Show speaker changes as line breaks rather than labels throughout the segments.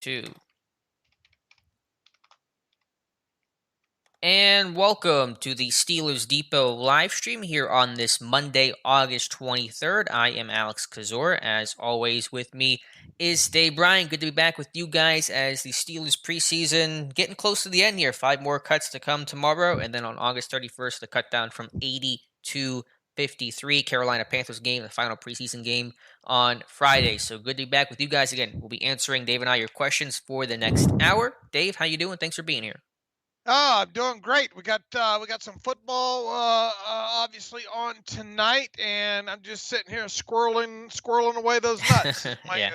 2. And welcome to the Steelers Depot live stream here on this Monday, August 23rd. I am Alex Kazor. As always, with me is Dave Bryan. Good to be back with you guys as the Steelers preseason getting close to the end here. 5 more cuts to come tomorrow, and then on August 31st, the cut down from 80 to 53. Carolina Panthers game, the final preseason game on Friday. So good to be back with you guys again. We'll be answering, Dave and I, your questions for the next hour. Dave, how you doing? Thanks for being here.
Oh, I'm doing great. We got some football obviously on tonight, and I'm just sitting here squirreling away those nuts.
Yeah.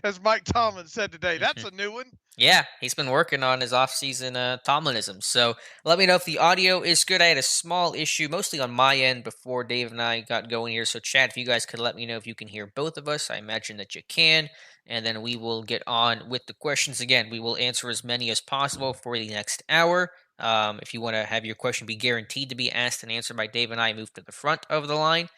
As Mike Tomlin said today, that's a new one.
Yeah, he's been working on his off-season Tomlinism. So let me know if the audio is good. I had a small issue, mostly on my end, before Dave and I got going here. So chat, if you guys could let me know if you can hear both of us. I imagine that you can. And then we will get on with the questions again. We will answer as many as possible for the next hour. If you want to have your question be guaranteed to be asked and answered by Dave and I, move to the front of the line.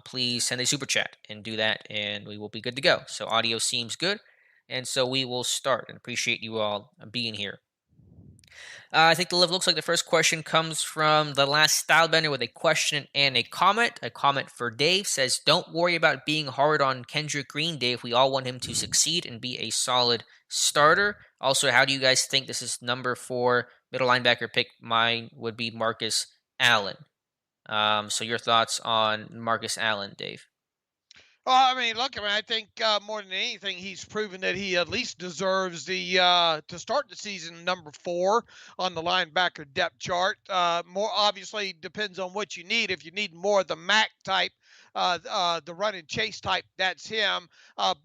Please send a super chat and do that, and we will be good to go. So audio seems good. And so we will start and appreciate you all being here. I think looks like the first question comes from the last Stylebender with a question and a comment. A comment for Dave says, "Don't worry about being hard on Kendrick Green, Dave. We all want him to succeed and be a solid starter." Also, how do you guys think this is number 4 middle linebacker pick? Mine would be Marcus Allen. So your thoughts on Marcus Allen, Dave?
Well, I mean, look, I think more than anything, he's proven that he at least deserves the to start the season number 4 on the linebacker depth chart. More obviously depends on what you need. If you need more of the Mac type, the run and chase type, that's him.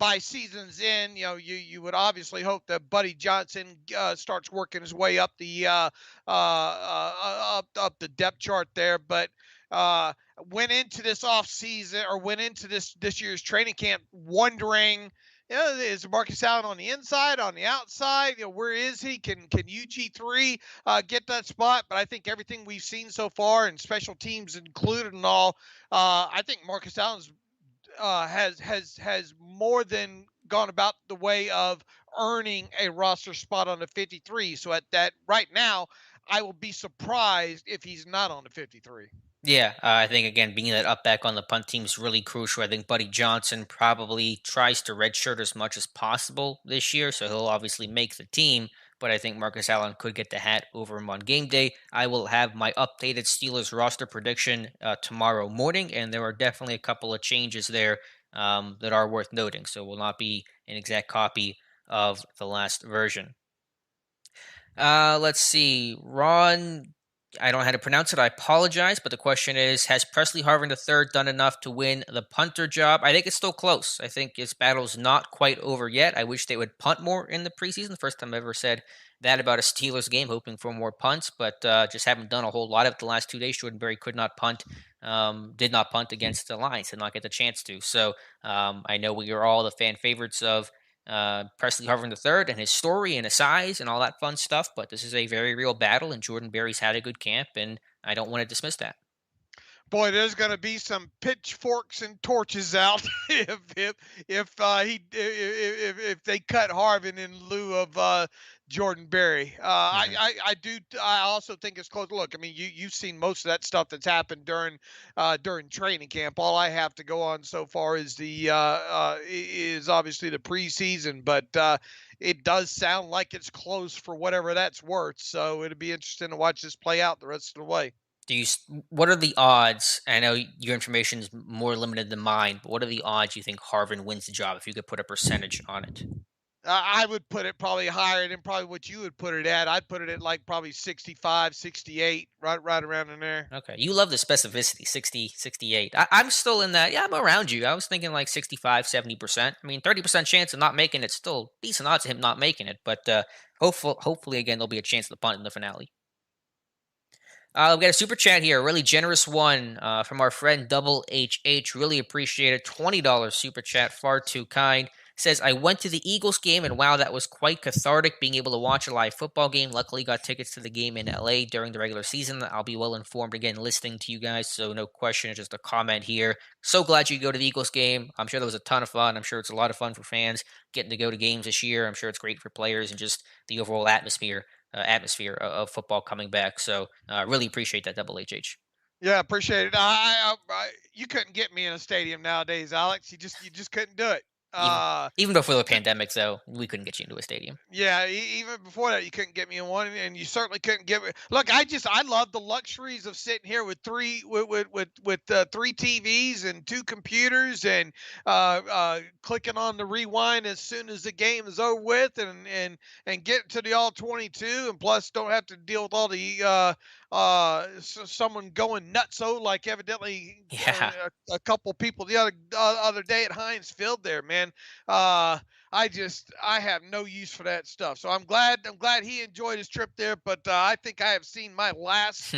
By season's end, you would obviously hope that Buddy Johnson starts working his way up the up the depth chart there, but. Went into this off season or went into this year's training camp wondering, is Marcus Allen on the inside, on the outside? Where is he? Can UG3 get that spot? But I think everything we've seen so far, and special teams included and all, I think Marcus Allen's has more than gone about the way of earning a roster spot on the 53. So at that right now, I will be surprised if he's not on the 53.
Yeah, I think, again, being that up back on the punt team is really crucial. I think Buddy Johnson probably tries to redshirt as much as possible this year, so he'll obviously make the team. But I think Marcus Allen could get the hat over him on game day. I will have my updated Steelers roster prediction tomorrow morning, and there are definitely a couple of changes there that are worth noting. So it will not be an exact copy of the last version. Let's see. Ron, I don't know how to pronounce it. I apologize, but the question is, has Presley Harvin III done enough to win the punter job? I think it's still close. I think his battle's not quite over yet. I wish they would punt more in the preseason. The first time I ever said that about a Steelers game, hoping for more punts, but just haven't done a whole lot of it the last 2 days. Jordan Berry could not punt, did not punt against the Lions, did not get the chance to. So I know we are all the fan favorites of Presley Harvin III and his story and his size and all that fun stuff, but this is a very real battle, and Jordan Berry's had a good camp, and I don't want to dismiss that.
Boy, there's going to be some pitchforks and torches out if they cut Harvin in lieu of Jordan Berry. I also think it's close. Look, I mean, you've seen most of that stuff that's happened during training camp. All I have to go on so far is is obviously the preseason, but it does sound like it's close for whatever that's worth. So it'll be interesting to watch this play out the rest of the way.
What are the odds? I know your information is more limited than mine, but what are the odds you think Harvin wins the job if you could put a percentage on it?
I would put it probably higher than probably what you would put it at. I'd put it at like probably 65, 68, right around in there.
Okay. You love the specificity, 60, 68. I'm still in that. Yeah, I'm around you. I was thinking like 65, 70%. I mean, 30% chance of not making it, still decent odds of him not making it. But hopefully, again, there'll be a chance of the punt in the finale. We've got a super chat here, a really generous one from our friend Double HH. Really appreciate it. $20 super chat, far too kind. Says, I went to the Eagles game, and wow, that was quite cathartic being able to watch a live football game. Luckily, got tickets to the game in LA during the regular season. I'll be well informed again listening to you guys, so no question, just a comment here. So glad you go to the Eagles game. I'm sure that was a ton of fun. I'm sure it's a lot of fun for fans getting to go to games this year. I'm sure it's great for players and just the overall atmosphere of football coming back. So really appreciate that, Double HH.
Yeah, appreciate it. You couldn't get me in a stadium nowadays, Alex. You just couldn't do it.
Even
Uh,
even before the pandemic, though, we couldn't get you into a stadium.
Yeah, even before that, you couldn't get me in one, and you certainly couldn't get me. Look, I love the luxuries of sitting here with three TVs and two computers, and clicking on the rewind as soon as the game is over with, and get to the all 22, and plus don't have to deal with all the someone going nutso like evidently
Yeah.
a couple people the other day at Heinz Field there, man. I have no use for that stuff. So I'm glad he enjoyed his trip there. But I think I have seen my last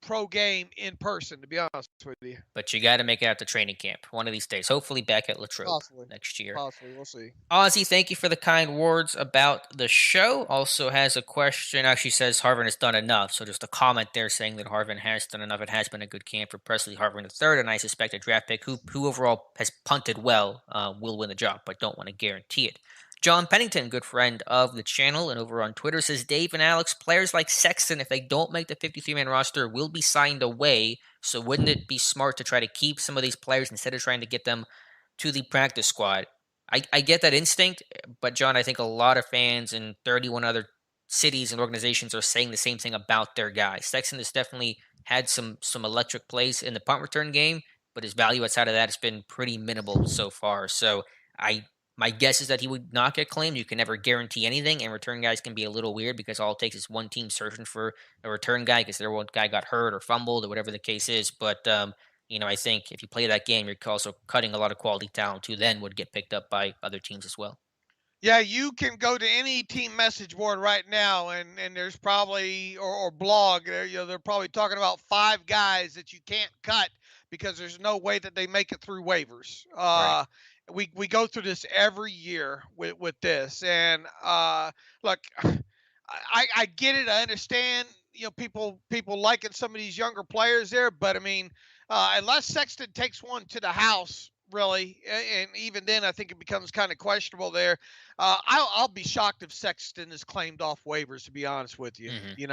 pro game in person, to be honest with you.
But you got to make it out to training camp one of these days. Hopefully back at Latrobe
Possibly,
next year.
possibly, we'll see.
Ozzy, thank you for the kind words about the show. Also has a question. Actually says Harvin has done enough. So just a comment there saying that Harvin has done enough. It has been a good camp for Presley Harvin III, and I suspect a draft pick who overall has punted well will win the job, but don't want to guarantee it. John Pennington, good friend of the channel and over on Twitter, says Dave and Alex, players like Sexton, if they don't make the 53-man roster, will be signed away. So wouldn't it be smart to try to keep some of these players instead of trying to get them to the practice squad? I get that instinct, but John, I think a lot of fans in 31 other cities and organizations are saying the same thing about their guy. Sexton has definitely had some electric plays in the punt return game, but his value outside of that has been pretty minimal so far. So I my guess is that he would not get claimed. You can never guarantee anything, and return guys can be a little weird because all it takes is one team searching for a return guy because their one guy got hurt or fumbled or whatever the case is. But I think if you play that game, you're also cutting a lot of quality talent who then would get picked up by other teams as well.
Yeah, you can go to any team message board right now, and there's probably or blog. They're probably talking about 5 guys that you can't cut because there's no way that they make it through waivers.
Right.
We go through this every year with this, and look, I get it. I understand. People liking some of these younger players there, but I mean, unless Sexton takes one to the house, really, and even then, I think it becomes kind of questionable there. I'll be shocked if Sexton is claimed off waivers. To be honest with you,
Mm-hmm.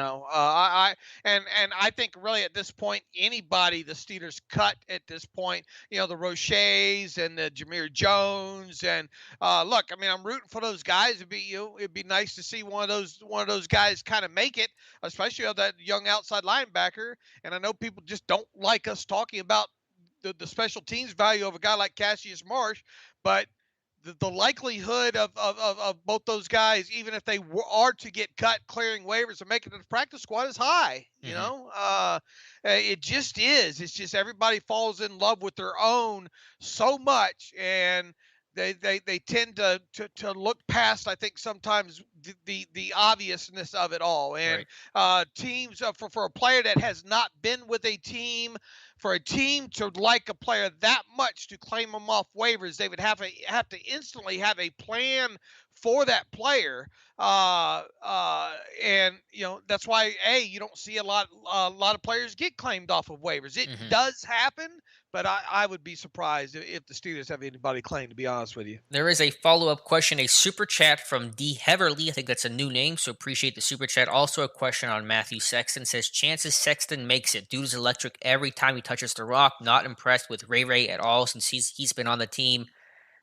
and I think really at this point, anybody the Steelers cut at this point, the Roches and the Jameer Jones, and look, I mean, I'm rooting for those guys. It'd be nice to see one of those guys kind of make it, especially that young outside linebacker. And I know people just don't like us talking about the special teams value of a guy like Cassius Marsh, but the likelihood of both those guys, even if they are to get cut, clearing waivers and making it to the practice squad, is high. It just is. It's just everybody falls in love with their own so much, and they tend to look past, I think, sometimes the obviousness of it all. And
Right.
Teams for a player that has not been with a team, for a team to like a player that much to claim them off waivers, they would have to instantly have a plan for that player. And that's why you don't see a lot of players get claimed off of waivers. It
Mm-hmm.
does happen, but I would be surprised if the Steelers have anybody claimed, to be honest with you.
There is a follow-up question, a super chat from D. Heverly. I think that's a new name, so appreciate the super chat. Also a question on Matthew Sexton. Says, chances Sexton makes it. Dude's electric every time he touches the rock. Not impressed with Ray at all since he's been on the team.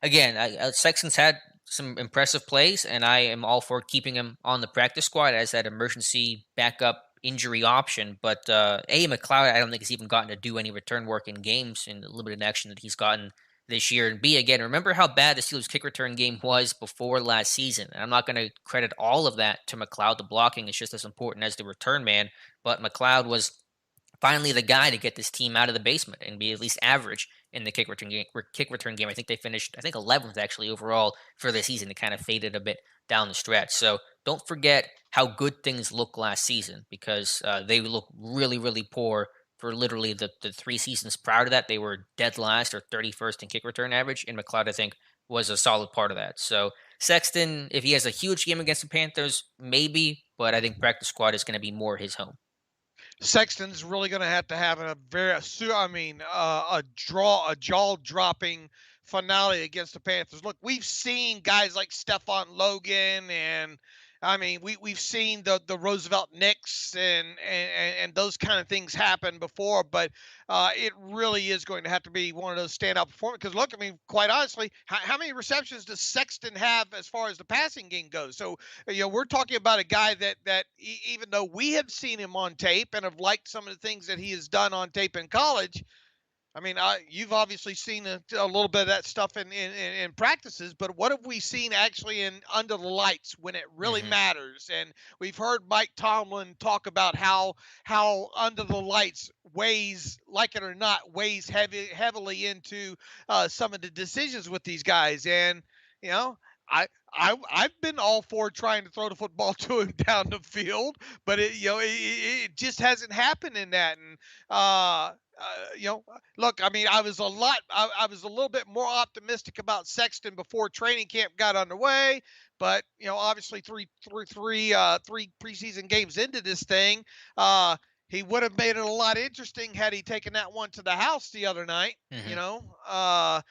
Again, Sexton's had some impressive plays, and I am all for keeping him on the practice squad as that emergency backup injury option. But McCloud, I don't think has even gotten to do any return work in games in the limited action that he's gotten this year. And B, again, remember how bad the Steelers' kick return game was before last season. And I'm not going to credit all of that to McCloud. The blocking is just as important as the return man. But McCloud was finally the guy to get this team out of the basement and be at least average in the kick return game. I think they finished 11th actually overall for the season. It kind of faded a bit down the stretch. So don't forget how good things looked last season because they look really, really poor for literally the 3 seasons prior to that. They were dead last or 31st in kick return average. And McCloud, I think, was a solid part of that. So Sexton, if he has a huge game against the Panthers, maybe, but I think practice squad is going to be more his home.
Sexton's really going to have a a jaw-dropping finale against the Panthers. Look, we've seen guys like Stephon Logan, and I mean, we've seen the Roosevelt Knicks and those kind of things happen before, but it really is going to have to be one of those standout performances. Because look, I mean, quite honestly, how many receptions does Sexton have as far as the passing game goes? So we're talking about a guy that even though we have seen him on tape and have liked some of the things that he has done on tape in college, I mean, you've obviously seen a little bit of that stuff in practices, but what have we seen actually in under the lights when it really
Hmm.
matters? And we've heard Mike Tomlin talk about how under the lights weighs, like it or not, weighs heavily into some of the decisions with these guys. And you know, I've been all for trying to throw the football to him down the field, but it just hasn't happened in that. And look, I mean, I was a little bit more optimistic about Sexton before training camp got underway, but obviously three preseason games into this thing, he would have made it a lot interesting had he taken that one to the house the other night. You
Hmm.
know,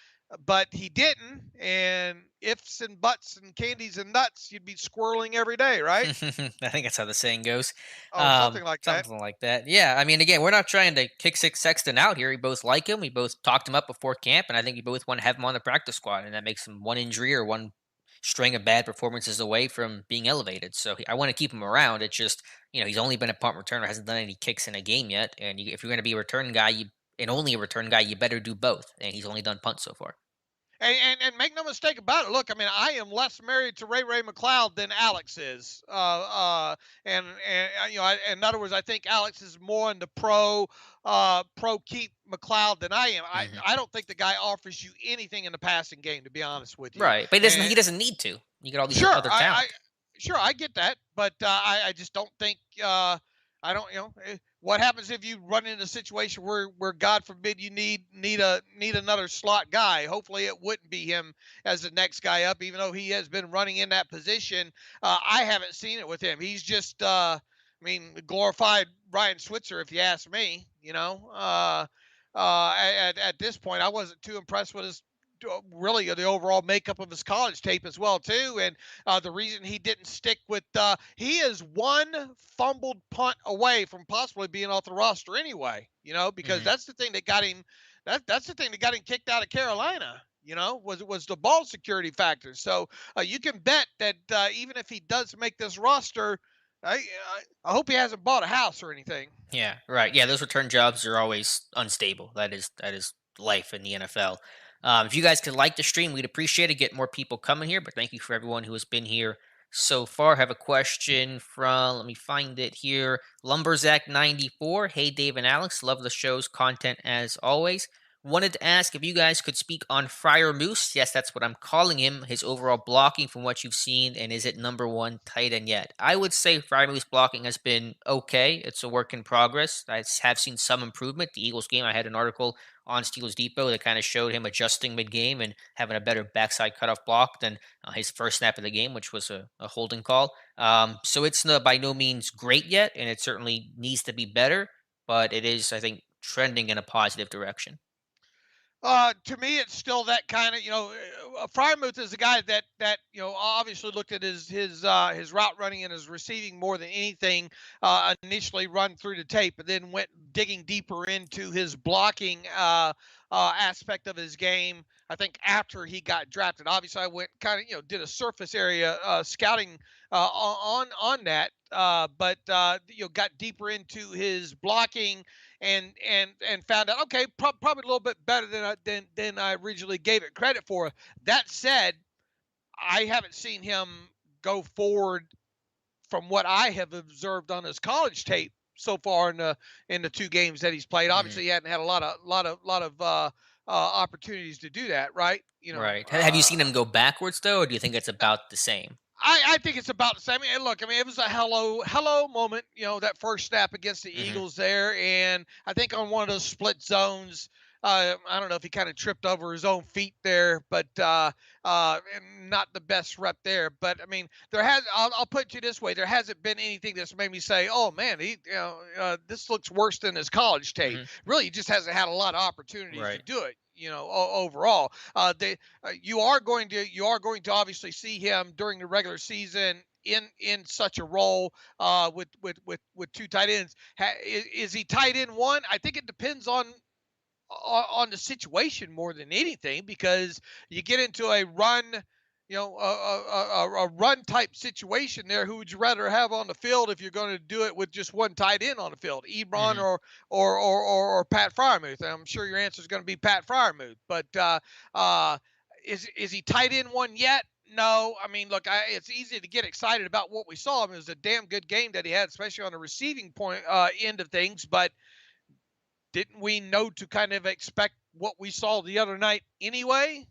but he didn't. And ifs and buts and candies and nuts, you'd be squirreling every day, right?
I think that's how the saying goes.
Oh, something like that.
Something like that. Yeah, I mean, again, we're not trying to kick Sexton out here. We both like him. We both talked him up before camp, and I think we both want to have him on the practice squad, and that makes him one injury or one string of bad performances away from being elevated. So I want to keep him around. It's just he's only been a punt returner, hasn't done any kicks in a game yet, and if you're going to be a return guy, and only a return guy, you better do both. And he's only done punts so far.
And make no mistake about it. Look, I mean, I am less married to Ray McCloud than Alex is. In other words, I think Alex is more into pro keep McCloud than I am.
Hmm.
I don't think the guy offers you anything in the passing game, to be honest with you.
Right, but he doesn't.
And
He doesn't need to. You get all these
sure,
other talent.
sure, I get that, but I just don't think I don't. What happens if you run into a situation where God forbid you need another slot guy? Hopefully, it wouldn't be him as the next guy up, even though he has been running in that position. I haven't seen it with him. He's just, I mean, glorified Ryan Switzer, if you ask me. At this point, I wasn't too impressed with his really the overall makeup of his college tape as well too. And the reason he didn't stick with he is one fumbled punt away from possibly being off the roster anyway, because
Hmm.
that's the thing that got him that's the thing that got him kicked out of Carolina, was the ball security factor. So you can bet that even if he does make this roster, I hope he hasn't bought a house or anything.
Yeah, right. Yeah, those return jobs are always unstable. That is life in the NFL. If you guys could like the stream, we'd appreciate it. Get more people coming here. But thank you for everyone who has been here so far. Have a question from, let me find it here. Lumberzack94. Hey, Dave and Alex. Love the show's content as always. Wanted to ask if you guys could speak on Freiermuth. Yes, that's what I'm calling him. His overall blocking from what you've seen, and is it number one tight end yet? I would say Freiermuth's blocking has been okay. It's a work in progress. I have seen some improvement. The Eagles game, I had an article on Steelers Depot that kind of showed him adjusting mid-game and having a better backside cutoff block than his first snap of the game, which was a holding call. So it's by no means great yet, and it certainly needs to be better, but it is, I think, trending in a positive direction.
To me, it's still that kind of, Freiermuth is a guy that obviously looked at his route running and his receiving more than anything initially run through the tape, but then went digging deeper into his blocking aspect of his game. I think after he got drafted, obviously I went kind of did a surface area scouting on that, but got deeper into his blocking and found out okay, probably a little bit better than I originally gave it credit for. That said, I haven't seen him go forward from what I have observed on his college tape so far in the two games that he's played.
Mhm.
Obviously, he hadn't had a lot of opportunities to do that, right?
Right. Have you seen him go backwards though, or do you think it's about the same?
I think it's about the same. And look, I mean, it was a hello moment, that first snap against the
Hmm.
Eagles there. And I think on one of those split zones, I don't know if he kind of tripped over his own feet there, but not the best rep there. But I mean, I'll put it to you this way: there hasn't been anything that's made me say, "Oh man, this looks worse than his college tape."
Hmm.
Really, he just hasn't had a lot of opportunities to
Right.
do it. Overall, you are going to obviously see him during the regular season in such a role with two tight ends. Is he tight end one? I think it depends on the situation more than anything, because you get into a run, a run type situation there. Who would you rather have on the field if you're going to do it with just one tight end on the field, Ebron
Hmm.
or Pat Freiermuth? I'm sure your answer is going to be Pat Freiermuth, but is he tight end one yet? No, I mean, look, it's easy to get excited about what we saw. I mean, it was a damn good game that he had, especially on the receiving point end of things. But didn't we know to kind of expect what we saw the other night anyway?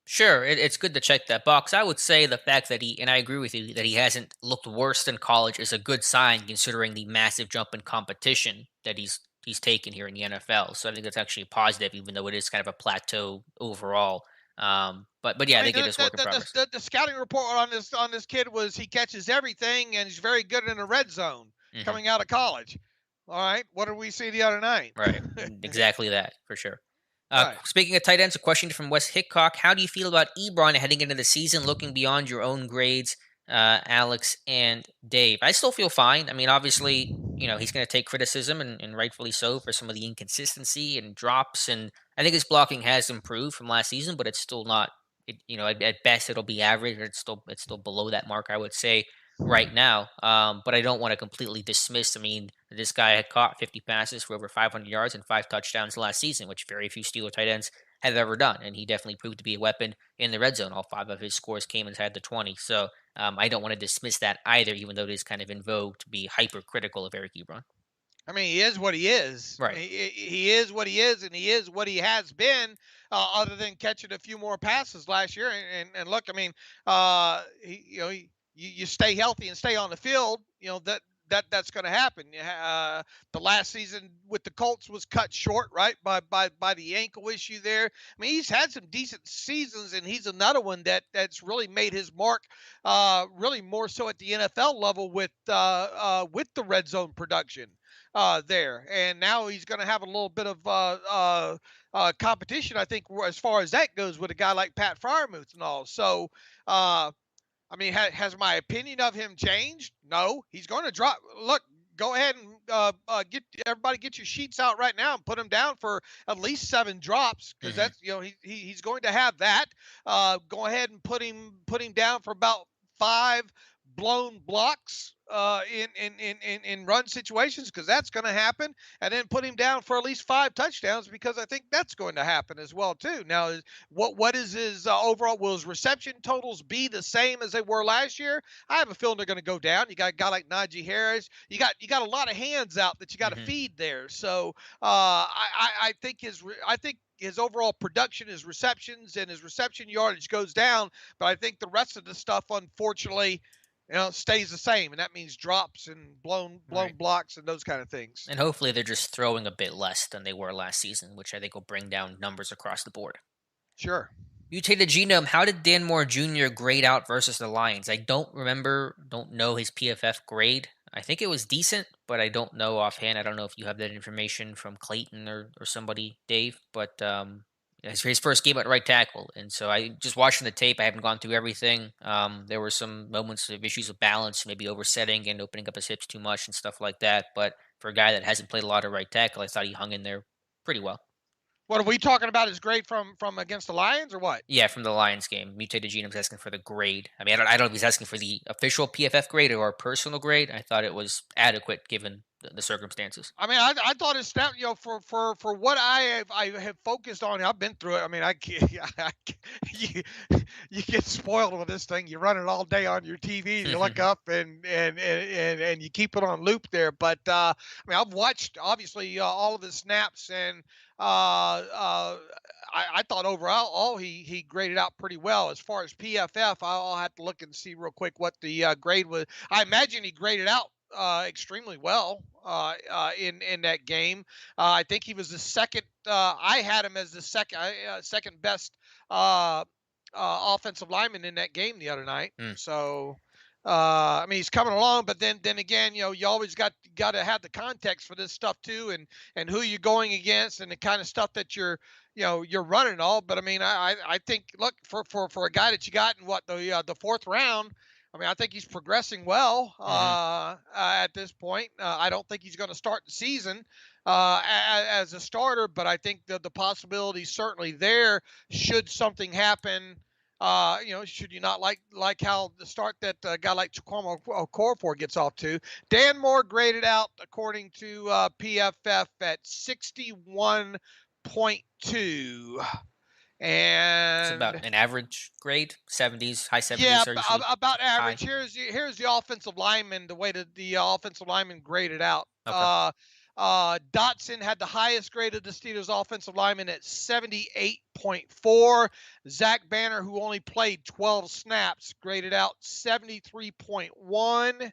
Sure, it's good to check that box. I would say the fact that and I agree with you, that he hasn't looked worse than college is a good sign considering the massive jump in competition that he's taken here in the NFL. So I think that's actually positive, even though it is kind of a plateau overall. But yeah,
I
I
mean,
think it is work in progress.
the scouting report on this kid was he catches everything and he's very good in the red zone
Hmm.
coming out of college. All right, what did we see the other night?
Right, exactly that for sure.
Right.
Speaking of tight ends, a question from Wes Hickcock: how do you feel about Ebron heading into the season, looking beyond your own grades, Alex and Dave? I still feel fine. I mean, obviously, he's going to take criticism, and rightfully so, for some of the inconsistency and drops. And I think his blocking has improved from last season, but it's still not. At best, it'll be average. Or it's still below that mark, I would say, right now. But I don't want to completely dismiss. I mean, this guy had caught 50 passes for over 500 yards and 5 touchdowns last season, which very few Steeler tight ends have ever done. And he definitely proved to be a weapon in the red zone. All 5 of his scores came inside the 20. So I don't want to dismiss that either, even though it is kind of in vogue to be hypercritical of Eric Ebron.
I mean, he is what he is.
Right.
He is what he is, and he is what he has been. Other than catching a few more passes last year, and look, I mean, you stay healthy and stay on the field. That's going to happen. The last season with the Colts was cut short, right, by the ankle issue there. I mean, he's had some decent seasons, and he's another one that's really made his mark, really more so at the NFL level with the red zone production there. And now he's going to have a little bit of competition, I think, as far as that goes, with a guy like Pat Freiermuth and all. So, I mean, has my opinion of him changed? No, he's going to drop. Look, go ahead and get your sheets out right now and put him down for at least 7 drops, because
Hmm.
that's he's going to have that. Go ahead and put him down for about 5 blown blocks in run situations, because that's going to happen, and then put him down for at least 5 touchdowns, because I think that's going to happen as well too. Now, what is his overall? Will his reception totals be the same as they were last year? I have a feeling they're going to go down. You got a guy like Najee Harris. You got a lot of hands out that you got to
Hmm.
feed there. So I think his overall production, his receptions, and his reception yardage goes down. But I think the rest of the stuff, unfortunately, stays the same, and that means drops and blown
Right.
blocks and those kind of things.
And hopefully they're just throwing a bit less than they were last season, which I think will bring down numbers across the board.
Sure.
Mutated Genome, how did Dan Moore Jr. grade out versus the Lions? I don't know his PFF grade. I think it was decent, but I don't know offhand. I don't know if you have that information from Clayton or somebody, Dave, but it's his first game at right tackle. And so I just watching the tape, I haven't gone through everything. There were some moments of issues of balance, maybe oversetting and opening up his hips too much and stuff like that. But for a guy that hasn't played a lot of right tackle, I thought he hung in there pretty well.
What are we talking about? His grade from against the Lions, or what?
Yeah, from the Lions game. Mutated Genome's asking for the grade. I mean, I don't know if he's asking for the official PFF grade or a personal grade. I thought it was adequate given the circumstances.
I mean, I thought his stat, for what I have focused on. I've been through it. I mean, you, you get spoiled with this thing. You run it all day on your TV. You look up and you keep it on loop there. But I mean, I've watched obviously all of his snaps, and I thought overall he graded out pretty well. As far as PFF, I'll have to look and see real quick what the grade was. I imagine he graded out extremely well in that game. I think he was the second I had him as the second best uh, offensive lineman in that game the other night.
Hmm.
So, I mean, he's coming along, but then again, you always got to have the context for this stuff too, and who you're going against, and the kind of stuff that you're running all. But I mean, I think, look, for a guy that you got in the fourth round. I mean, I think he's progressing well
Hmm.
at this point. I don't think he's going to start the season as a starter, but I think the possibility is certainly there should something happen. Should you not like how the start that a guy like Chuks Okorafor gets off to? Dan Moore graded out according to PFF at 61.2.
It's about
And
an average grade, 70s, high
yeah,
70s are usually
about
high.
average. Here's the offensive lineman. The way that the offensive lineman graded out.
Okay.
Dotson had the highest grade of the Steelers offensive lineman at 78.4. Zach Banner, who only played 12 snaps, graded out 73.1.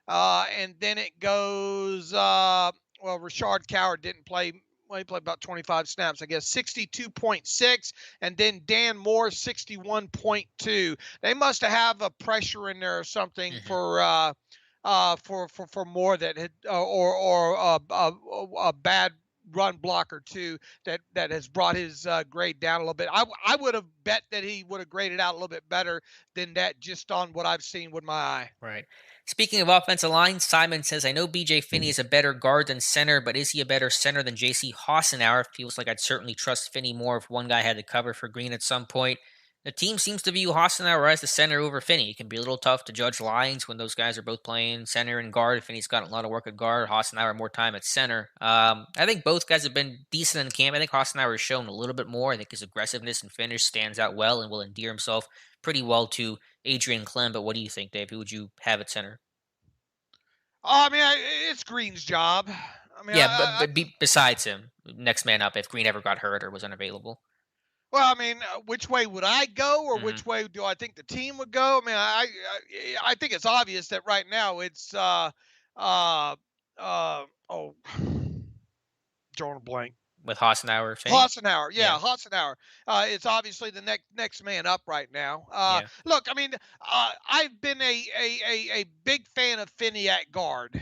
And then it goes. Rashard Coward didn't play. Well, he played about 25 snaps, I guess. 62.6, and then Dan Moore 61.2. They must have a pressure in there or something
Hmm.
for Moore that had or a bad run blocker too that has brought his grade down a little bit. I would have bet that he would have graded out a little bit better than that just on what I've seen with my eye.
Right. Speaking of offensive line, Simon says, I know BJ Finney is a better guard than center, but is he a better center than JC Hassenauer? Feels like I'd certainly trust Finney more if one guy had to cover for Green at some point. The team seems to view Hassenauer as the center over Finney. It can be a little tough to judge lines when those guys are both playing center and guard. Finney's got a lot of work at guard, Hassenauer more time at center. I think both guys have been decent in camp. I think Hassenauer has shown a little bit more. I think his aggressiveness and finish stands out well and will endear himself pretty well to Adrian Clem. But what do you think, Dave? Who would you have at center?
I mean, it's Green's job. I mean,
Yeah, but besides him, next man up if Green ever got hurt or was unavailable.
well, I mean, which way would I go, or
Hmm.
which way do I think the team would go? I mean, I think it's obvious that right now it's uh, oh, drawing a blank.
With Hassenauer, Finney?
Hassenauer,
Yeah,
yeah, Hassenauer. It's obviously the next man up right now.
yeah.
Look, I mean, I've been a big fan of Finney at guard,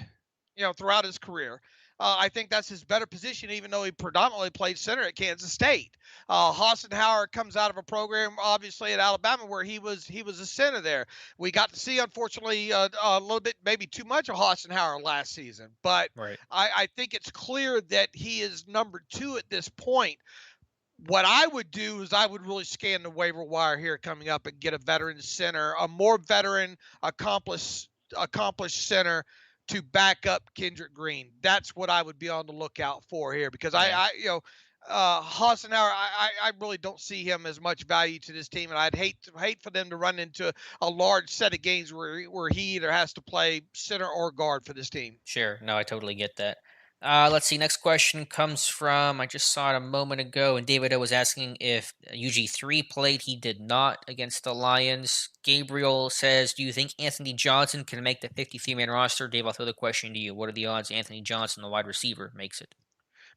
throughout his career. I think that's his better position, even though he predominantly played center at Kansas State. Hassenauer comes out of a program, obviously at Alabama, where he was a center there. We got to see, unfortunately, a little bit, maybe too much of Hassenauer last season, but
Right.
I think it's clear that he is number two at this point. What I would do is I would really scan the waiver wire here coming up and get a veteran center, a more veteran, accomplished center to back up Kendrick Green. That's what I would be on the lookout for here because
Yeah.
Hassenauer, I really don't see him as much value to this team, and I'd hate for them to run into a large set of games where he either has to play center or guard for this team.
Sure. No, I totally get that. Let's see. Next question comes from, I just saw it a moment ago, and David O was asking if UG3 played. He did not against the Lions. Gabriel says, do you think Anthony Johnson can make the 53-man roster? Dave, I'll throw the question to you. What are the odds Anthony Johnson, the wide receiver, makes it?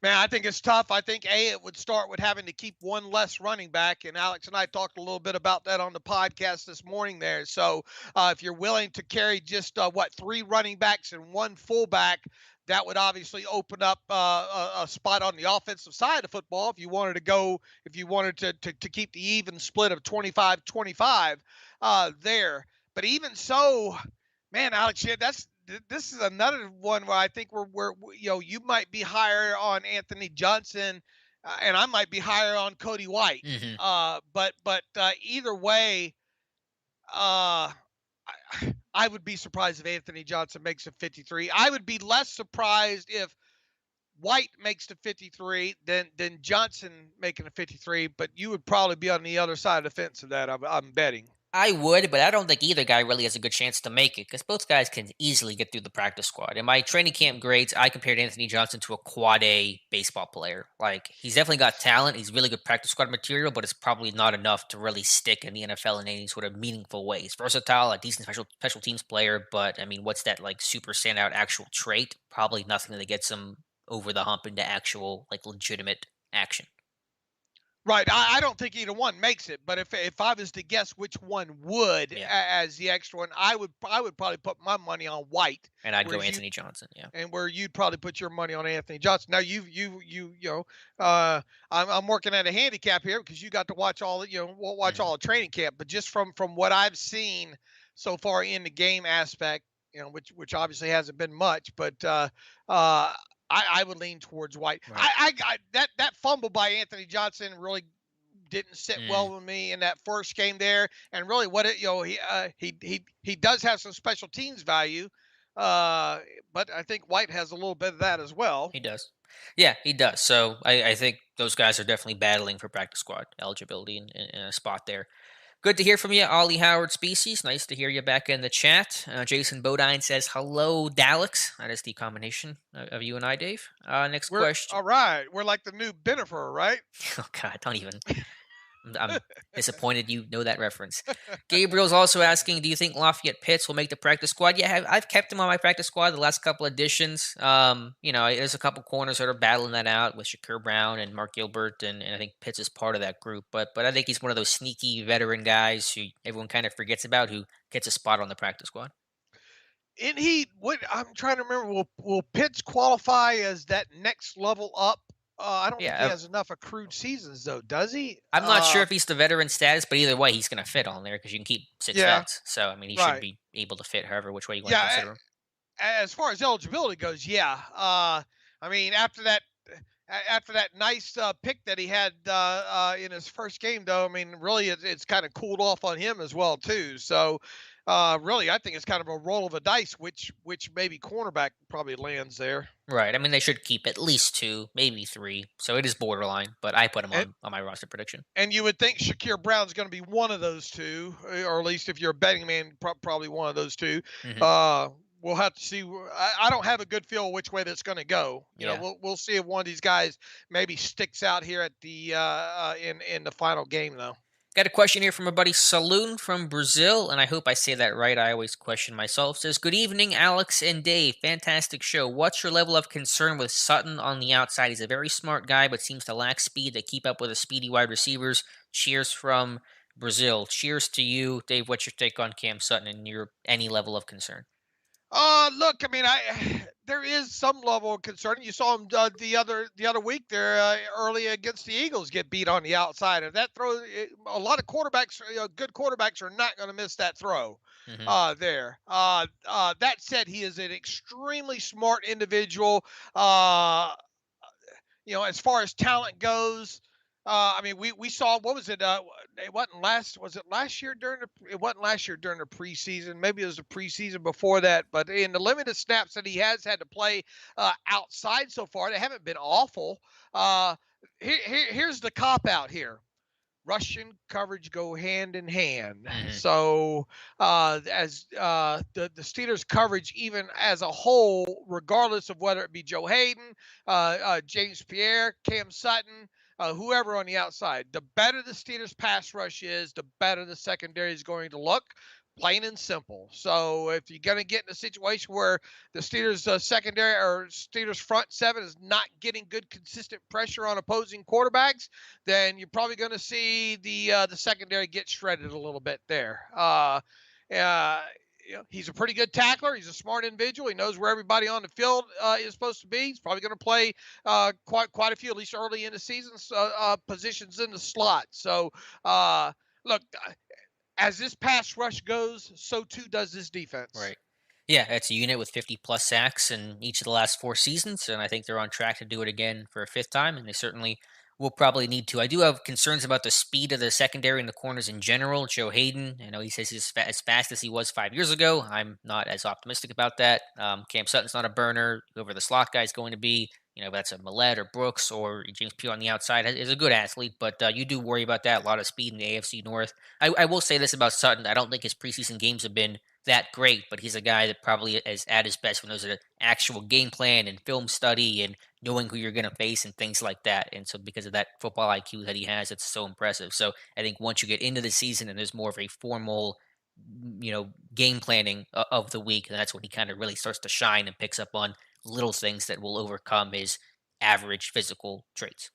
Man, I think it's tough. I think it would start with having to keep one less running back, and Alex and I talked a little bit about that on the podcast this morning there. So if you're willing to carry just three running backs and one fullback, that would obviously open up a spot on the offensive side of football if you wanted to keep the even split of 25-25 there. But even so, man, Alex, yeah, this is another one where I think we're you might be higher on Anthony Johnson, and I might be higher on Cody White.
Hmm.
But either way, uh, I would be surprised if Anthony Johnson makes a 53. I would be less surprised if White makes the 53 than Johnson making a 53. But you would probably be on the other side of the fence of that. I'm betting.
I would, but I don't think either guy really has a good chance to make it because both guys can easily get through the practice squad. In my training camp grades, I compared Anthony Johnson to a quad A baseball player. Like, he's definitely got talent. He's really good practice squad material, but it's probably not enough to really stick in the NFL in any sort of meaningful way. He's versatile, a decent special teams player, but I mean, what's that like super standout actual trait? Probably nothing that gets him over the hump into actual like legitimate action.
Right. I don't think either one makes it, but if I was to guess which one would
Yeah.
as the extra one, I would probably put my money on White,
And I'd go
whereas you
Anthony Johnson. Yeah.
and where you'd probably put your money on Anthony Johnson. Now you know, I'm working at a handicap here because you got to watch all the watch
Mhm.
all the training camp, but just from what I've seen so far in the game aspect, which obviously hasn't been much, but uh, I would lean towards White.
Right.
That fumble by Anthony Johnson really didn't sit
Mm.
well with me in that first game there, and really what it he does have some special teams value, uh, but I think White has a little bit of that as well.
He does. Yeah, he does. So I think those guys are definitely battling for practice squad eligibility in a spot there. Good to hear from you, Ollie Howard Species. Nice to hear you back in the chat. Jason Bodine says, hello, Daleks. That is the combination of you and I, Dave. Next
We're
question.
all right. We're like the new Benifer, right?
Oh, God, don't even. I'm disappointed you know that reference. Gabriel's also asking, do you think Lafayette Pitts will make the practice squad? Yeah, I've kept him on my practice squad the last couple editions. There's a couple corners that are battling that out with Shakur Brown and Mark Gilbert, and I think Pitts is part of that group. But I think he's one of those sneaky veteran guys who everyone kind of forgets about who gets a spot on the practice squad.
And what I'm trying to remember, will Pitts qualify as that next level up? I don't think he
Yeah,
has enough accrued seasons though, does he?
I'm not sure if he's the veteran status, but either way, he's going to fit on there because you can keep six
Yeah,
vets. So I mean, he should
right.
be able to fit however which way you want to
Yeah,
consider him.
as far as eligibility goes, yeah. I mean, after that nice pick that he had in his first game, though, I mean, really, it's kind of cooled off on him as well too. So, really, I think it's kind of a roll of a dice, which maybe cornerback probably lands there.
Right. I mean, they should keep at least two, maybe three. So it is borderline, but I put him
And
on my roster prediction.
and you would think Shakir Brown's going to be one of those two, or at least if you're a betting man, probably one of those two.
Hmm.
Uh, we'll have to see. I don't have a good feel which way that's going to go.
Yeah.
We'll see if one of these guys maybe sticks out here at the in the final game though.
Got a question here from a buddy Saloon from Brazil, and I hope I say that right. I always question myself. Says, good evening, Alex and Dave. Fantastic show. What's your level of concern with Sutton on the outside? He's a very smart guy, but seems to lack speed to keep up with the speedy wide receivers. Cheers from Brazil. Cheers to you, Dave. What's your take on Cam Sutton and your any level of concern?
Look, I mean, I there is some level of concern. You saw him the other week there early against the Eagles get beat on the outside. If that throw, a lot of quarterbacks, good quarterbacks are not going to miss that throw.
Hmm.
There. That said, he is an extremely smart individual. Uh, as far as talent goes, I mean, we saw what was it? It wasn't last. Was it last year during the? It wasn't last year during the preseason. Maybe it was the preseason before that. But in the limited snaps that he has had to play outside so far, they haven't been awful. Here's the cop out here. Rush and coverage go hand in hand.
Hmm.
So as the Steelers' coverage, even as a whole, regardless of whether it be Joe Hayden, James Pierre, Cam Sutton, whoever on the outside, the better the Steelers' pass rush is, the better the secondary is going to look. Plain and simple. So if you're going to get in a situation where the Steelers secondary or Steelers front seven is not getting good consistent pressure on opposing quarterbacks, then you're probably going to see the secondary get shredded a little bit there. He's a pretty good tackler. He's a smart individual. He knows where everybody on the field is supposed to be. He's probably going to play quite a few, at least early in the season, positions in the slot. So look, as this pass rush goes, so too does this defense.
Right. Yeah, it's a unit with 50 plus sacks in each of the last 4 seasons, and I think they're on track to do it again for a fifth time, and they certainly will probably need to. I do have concerns about the speed of the secondary and the corners in general. Joe Hayden, I know he says he's as fast as he was 5 years ago. I'm not as optimistic about that. Cam Sutton's not a burner. Whoever the slot guy is going to be, that's a Millette or Brooks or James Pierre on the outside, is a good athlete, but you do worry about that. A lot of speed in the AFC North. I will say this about Sutton. I don't think his preseason games have been that great, but he's a guy that probably is at his best when there's an actual game plan and film study and knowing who you're going to face and things like that. And so because of that football IQ that he has, it's so impressive. So I think once you get into the season and there's more of a formal, game planning of the week, and that's when he kind of really starts to shine and picks up on little things that will overcome his average physical traits.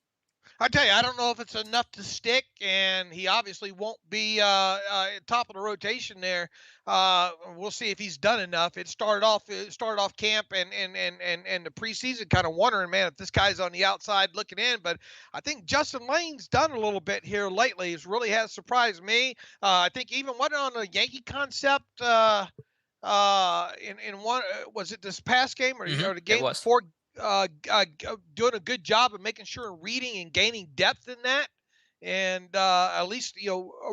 I tell you, I don't know if it's enough to stick, and he obviously won't be top of the rotation there. We'll see if he's done enough. It started off camp and the preseason, kind of wondering, man, if this guy's on the outside looking in. But I think Justin Layne's done a little bit here lately. It really has surprised me. I think even went on a Yankee concept. In one was it this past game or the
It
game
was.
before, doing a good job of making sure reading and gaining depth in that, and at least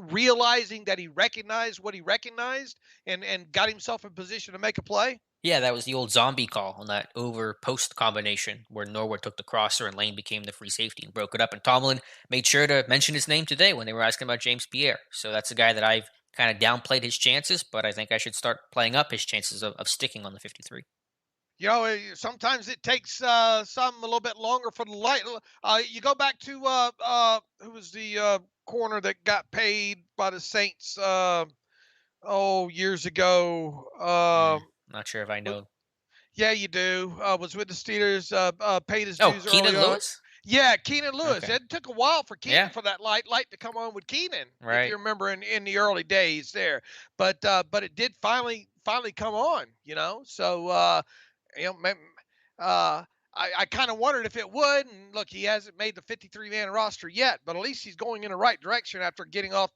realizing that he recognized what he recognized and got himself in position to make a play.
Yeah, that was the old zombie call on that over post combination where Norwood took the crosser and Lane became the free safety and broke it up. And Tomlin made sure to mention his name today when they were asking about James Pierre. So that's a guy that I've kind of downplayed his chances, but I think I should start playing up his chances of sticking on the 53.
Sometimes it takes some a little bit longer for the light. You go back to who was the corner that got paid by the Saints years ago.
Not sure if I know.
Yeah, you do. Was with the Steelers. Paid his
Oh,
dues early
Keenan
on.
Lewis?
Yeah, Keenan Lewis.
Okay.
It took a while for Keenan
Yeah,
for that light to come on with Keenan, if
right.
you remember in the early days there. But it did finally come on. So you know, uh, I kind of wondered if it would. And look, he hasn't made the 53-man roster yet, but at least he's going in the right direction after getting off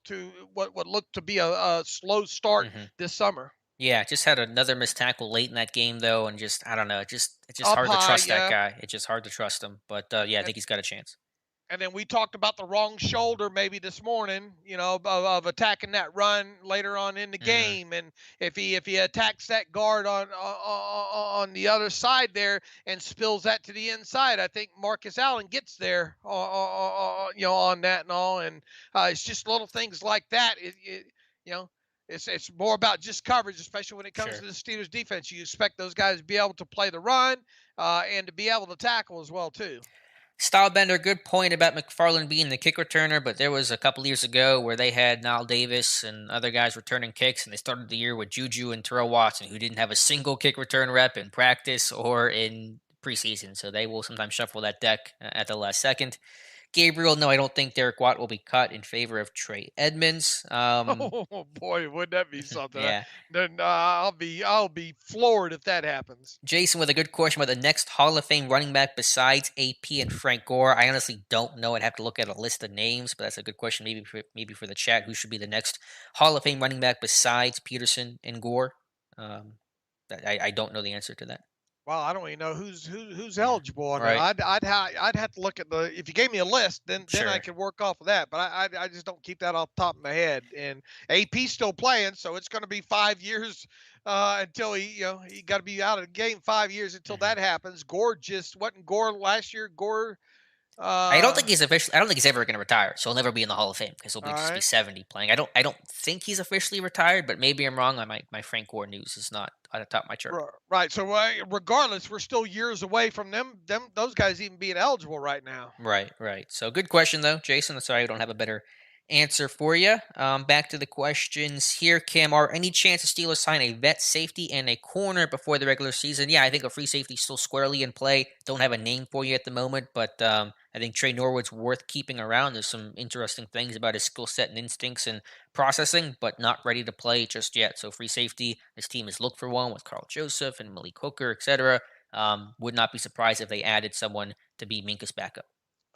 to what looked to be a slow start
hmm
this summer.
Yeah, just had another missed tackle late in that game though, and just I don't know, it's just
Up
hard to
high,
trust that
yeah.
guy. It's just hard to trust him. But yeah, I
And
think he's got a chance.
and then we talked about the wrong shoulder maybe this morning, of attacking that run later on in the
hmm
game. And if he attacks that guard on the other side there and spills that to the inside, I think Marcus Allen gets there, on that and all. And it's just little things like that. You know. It's more about just coverage, especially when it comes to
Sure.
the Steelers defense. You expect those guys to be able to play the run, and to be able to tackle as well too.
Stylebender, good point about McFarland being the kick returner, but there was a couple years ago where they had Nile Davis and other guys returning kicks, and they started the year with Juju and Terrell Watson, who didn't have a single kick return rep in practice or in preseason. So they will sometimes shuffle that deck at the last second. Gabriel, no, I don't think Derek Watt will be cut in favor of Trey Edmonds.
Oh boy, wouldn't that be something?
Yeah.
Then I'll be floored if that happens.
Jason with a good question about the next Hall of Fame running back besides AP and Frank Gore. I honestly don't know. I'd have to look at a list of names, but that's a good question. Maybe for the chat, who should be the next Hall of Fame running back besides Peterson and Gore? Um, I don't know the answer to that.
Well, I don't even know who's
Yeah.
eligible on that.
Right.
I'd have to look at the if you gave me a list, then I
Sure.
could work off of that. But I just don't keep that off the top of my head. And AP's still playing, so it's going to be 5 years until he got to be out of the game 5 years until
Mhm.
that happens. Gore just wasn't Gore last year. Gore,
I don't think
uh,
he's officially. I don't think he's ever going to retire. So he'll never be in the Hall of Fame because he'll
all
be just be
right.
70 playing. I don't think he's officially retired, but maybe I'm wrong. My Frank Gore news is not at the top of my chart.
Right. So regardless, we're still years away from those guys even being eligible right now.
Right, right. So good question though, Jason. Sorry, I don't have a better answer for you. Back to the questions here, Cam. Are any chance the Steelers sign a vet safety and a corner before the regular season? Yeah, I think a free safety is still squarely in play. Don't have a name for you at the moment, but I think Trey Norwood's worth keeping around. There's some interesting things about his skill set and instincts and processing, but not ready to play just yet. So free safety, this team has looked for one with Carl Joseph and Malik Hooker, etc. Would not be surprised if they added someone to be Minka's backup.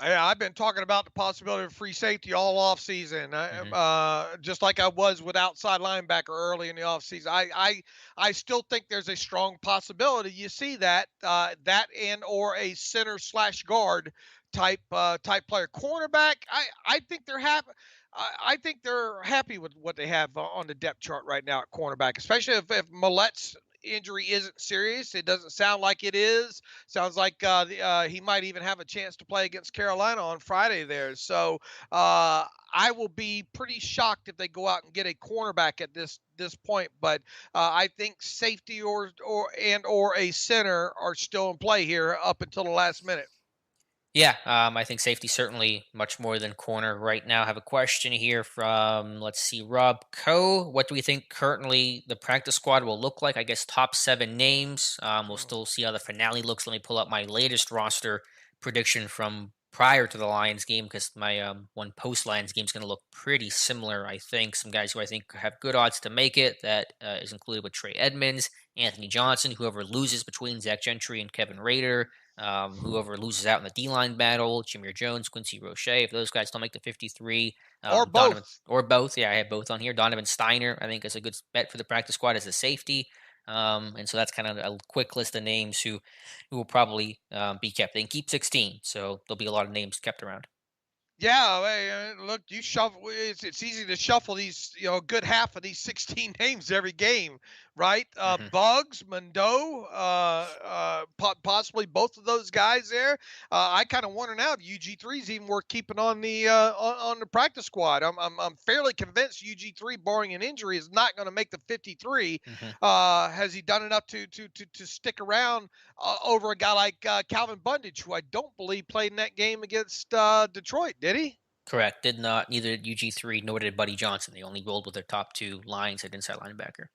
I've been talking about the possibility of free safety all off season,
hmm
just like I was with outside linebacker early in the off season. I still think there's a strong possibility you see that and or a center slash guard type player. Cornerback, I think they're happy. I think they're happy with what they have on the depth chart right now at cornerback, especially if Millet's injury isn't serious. It doesn't sound like it is. Sounds like he might even have a chance to play against Carolina on Friday there. So I will be pretty shocked if they go out and get a cornerback at this point. But I think safety or a center are still in play here up until the last minute.
Yeah, I think safety certainly much more than corner right now. I have a question here from, let's see, Rob Coe. What do we think currently the practice squad will look like? I guess top 7 names. We'll
Mm.
still see how the finale looks. Let me pull up my latest roster prediction from prior to the Lions game because my one post Lions game is going to look pretty similar. I think some guys who I think have good odds to make it. That is included with Trey Edmonds, Anthony Johnson, whoever loses between Zach Gentry and Kevin Rader, whoever loses out in the D line battle, Jameer Jones, Quincy Roche. If those guys don't make the 53,
or
Donovan
both.
or both, yeah, I have both on here. Donovan Steiner, I think, is a good bet for the practice squad as a safety. And so that's kind of a quick list of names who will probably be kept. They can keep 16, so there'll be a lot of names kept around.
Yeah, look, you shuffle. It's easy to shuffle these, a good half of these 16 names every game, right?
Hmm.
Bugs, Mondeau, possibly both of those guys there. I kind of wonder now if UG3 is even worth keeping on the on the practice squad. I'm fairly convinced UG3, barring an injury, is not going to make the 53.
Hmm.
Has he done enough to stick around over a guy like Calvin Bundage, who I don't believe played in that game against Detroit? Did he?
Correct. Did not. Neither did UG3 nor did Buddy Johnson. They only rolled with their top two lines at inside linebacker.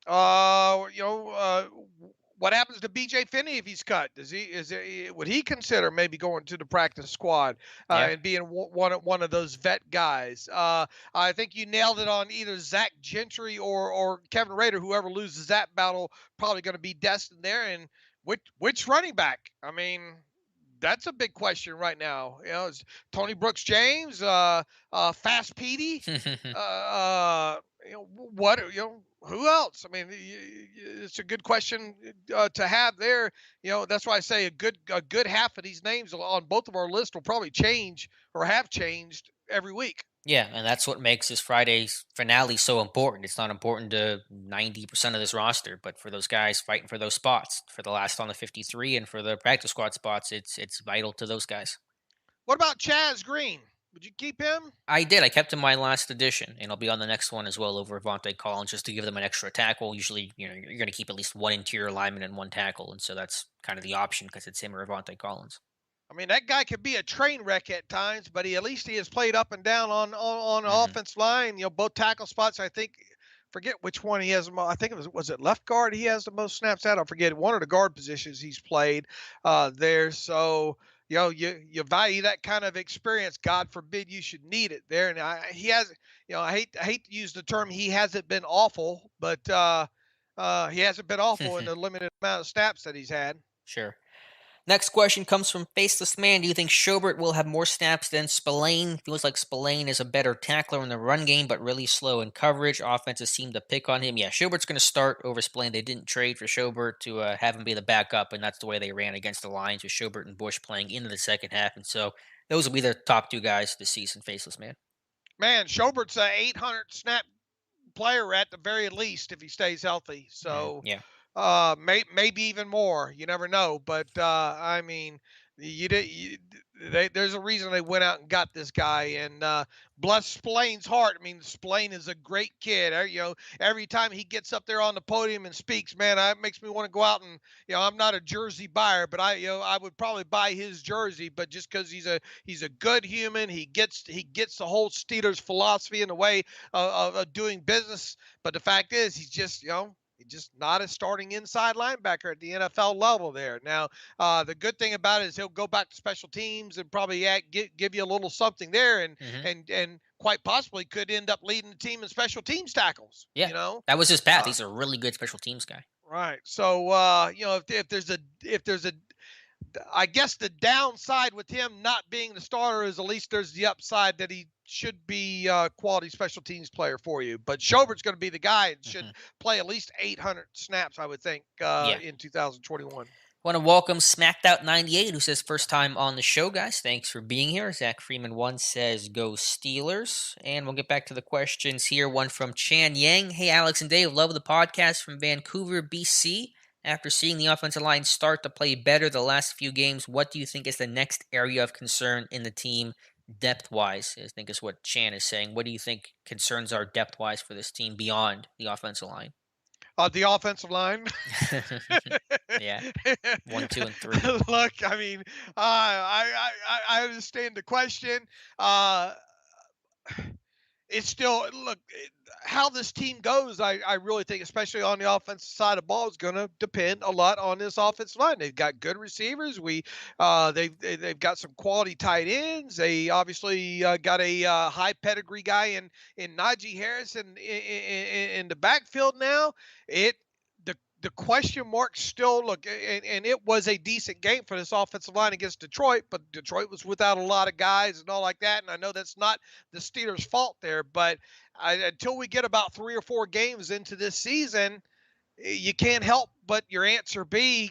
Uh, you know, uh, what happens to BJ Finney if he's cut? Would he consider maybe going to the practice squad
Yeah.
and being one of those vet guys? I think you nailed it on either Zach Gentry or Kevin Rader. Whoever loses that battle probably going to be destined there. And which running back? I mean, that's a big question right now. Is Tony Brooks James, Fast Petey, what who else? I mean, it's a good question to have there. That's why I say a good half of these names on both of our lists will probably change or have changed every week.
Yeah, and that's what makes this Friday's finale so important. It's not important to 90% of this roster, but for those guys fighting for those spots, for the last on the 53 and for the practice squad spots, it's vital to those guys.
What about Chaz Green? Would you keep him?
I did. I kept him my last edition, and I'll be on the next one as well over Vontae Collins just to give them an extra tackle. Usually, you're going to keep at least one interior lineman and one tackle, and so that's kind of the option because it's him or Vontae Collins.
I mean, that guy could be a train wreck at times, but at least he has played up and down on the
Hmm.
offense line. Both tackle spots. I think, forget which one he has. I think was it left guard he has the most snaps at. I forget one of the guard positions he's played there. So you value that kind of experience. God forbid you should need it there. And he has. I hate to use the term he hasn't been awful, but he hasn't been awful in the limited amount of snaps that he's had.
Sure. Next question comes from Faceless Man. Do you think Schobert will have more snaps than Spillane? Feels like Spillane is a better tackler in the run game, but really slow in coverage. Offenses seem to pick on him. Yeah, Schobert's going to start over Spillane. They didn't trade for Schobert to have him be the backup, and that's the way they ran against the Lions with Schobert and Bush playing into the second half. And so those will be their top two guys this season, Faceless Man.
Man, Schobert's a 800 snap player at the very least if he stays healthy. So
Yeah.
maybe even more. You never know. But I mean, there's a reason they went out and got this guy. And bless Spillane's heart. I mean, Spillane is a great kid. Every time he gets up there on the podium and speaks, man, it makes me want to go out and I'm not a jersey buyer, but I would probably buy his jersey. But just because he's a good human, he gets the whole Steelers philosophy in the way of doing business. But the fact is, he's just not a starting inside linebacker at the NFL level there. Now, the good thing about it is he'll go back to special teams and probably give you a little something there, and
Hmm.
and quite possibly could end up leading the team in special teams tackles.
Yeah. That was his path.
Uh,
He's a really good special teams guy.
right. So if there's a I guess the downside with him not being the starter is at least there's the upside that he should be a quality special teams player for you. But Schobert's going to be the guy and should
Hmm.
play at least 800 snaps, I would think,
Yeah.
in 2021.
Want to welcome Smacked Out 98, who says first time on the show, guys. Thanks for being here. Zach Freeman 1 says go Steelers. And we'll get back to the questions here. One from Chan Yang. Hey, Alex and Dave, love the podcast from Vancouver, BC. After seeing the offensive line start to play better the last few games, what do you think is the next area of concern in the team depth-wise? I think is what Chan is saying. What do you think concerns are depth-wise for this team beyond the offensive line?
The offensive line.
Yeah. 1, 2, and 3.
Look, I mean, I understand the question. it's still look how this team goes. I really think, especially on the offensive side of the ball, is going to depend a lot on this offensive line. They've got good receivers. They've got some quality tight ends. They obviously got a high pedigree guy in Najee Harris in the backfield now. It the question marks still look, and it was a decent game for this offensive line against Detroit, but Detroit was without a lot of guys and all like that. And I know that's not the Steelers' fault there, but until we get about 3 or 4 games into this season, you can't help but your answer be,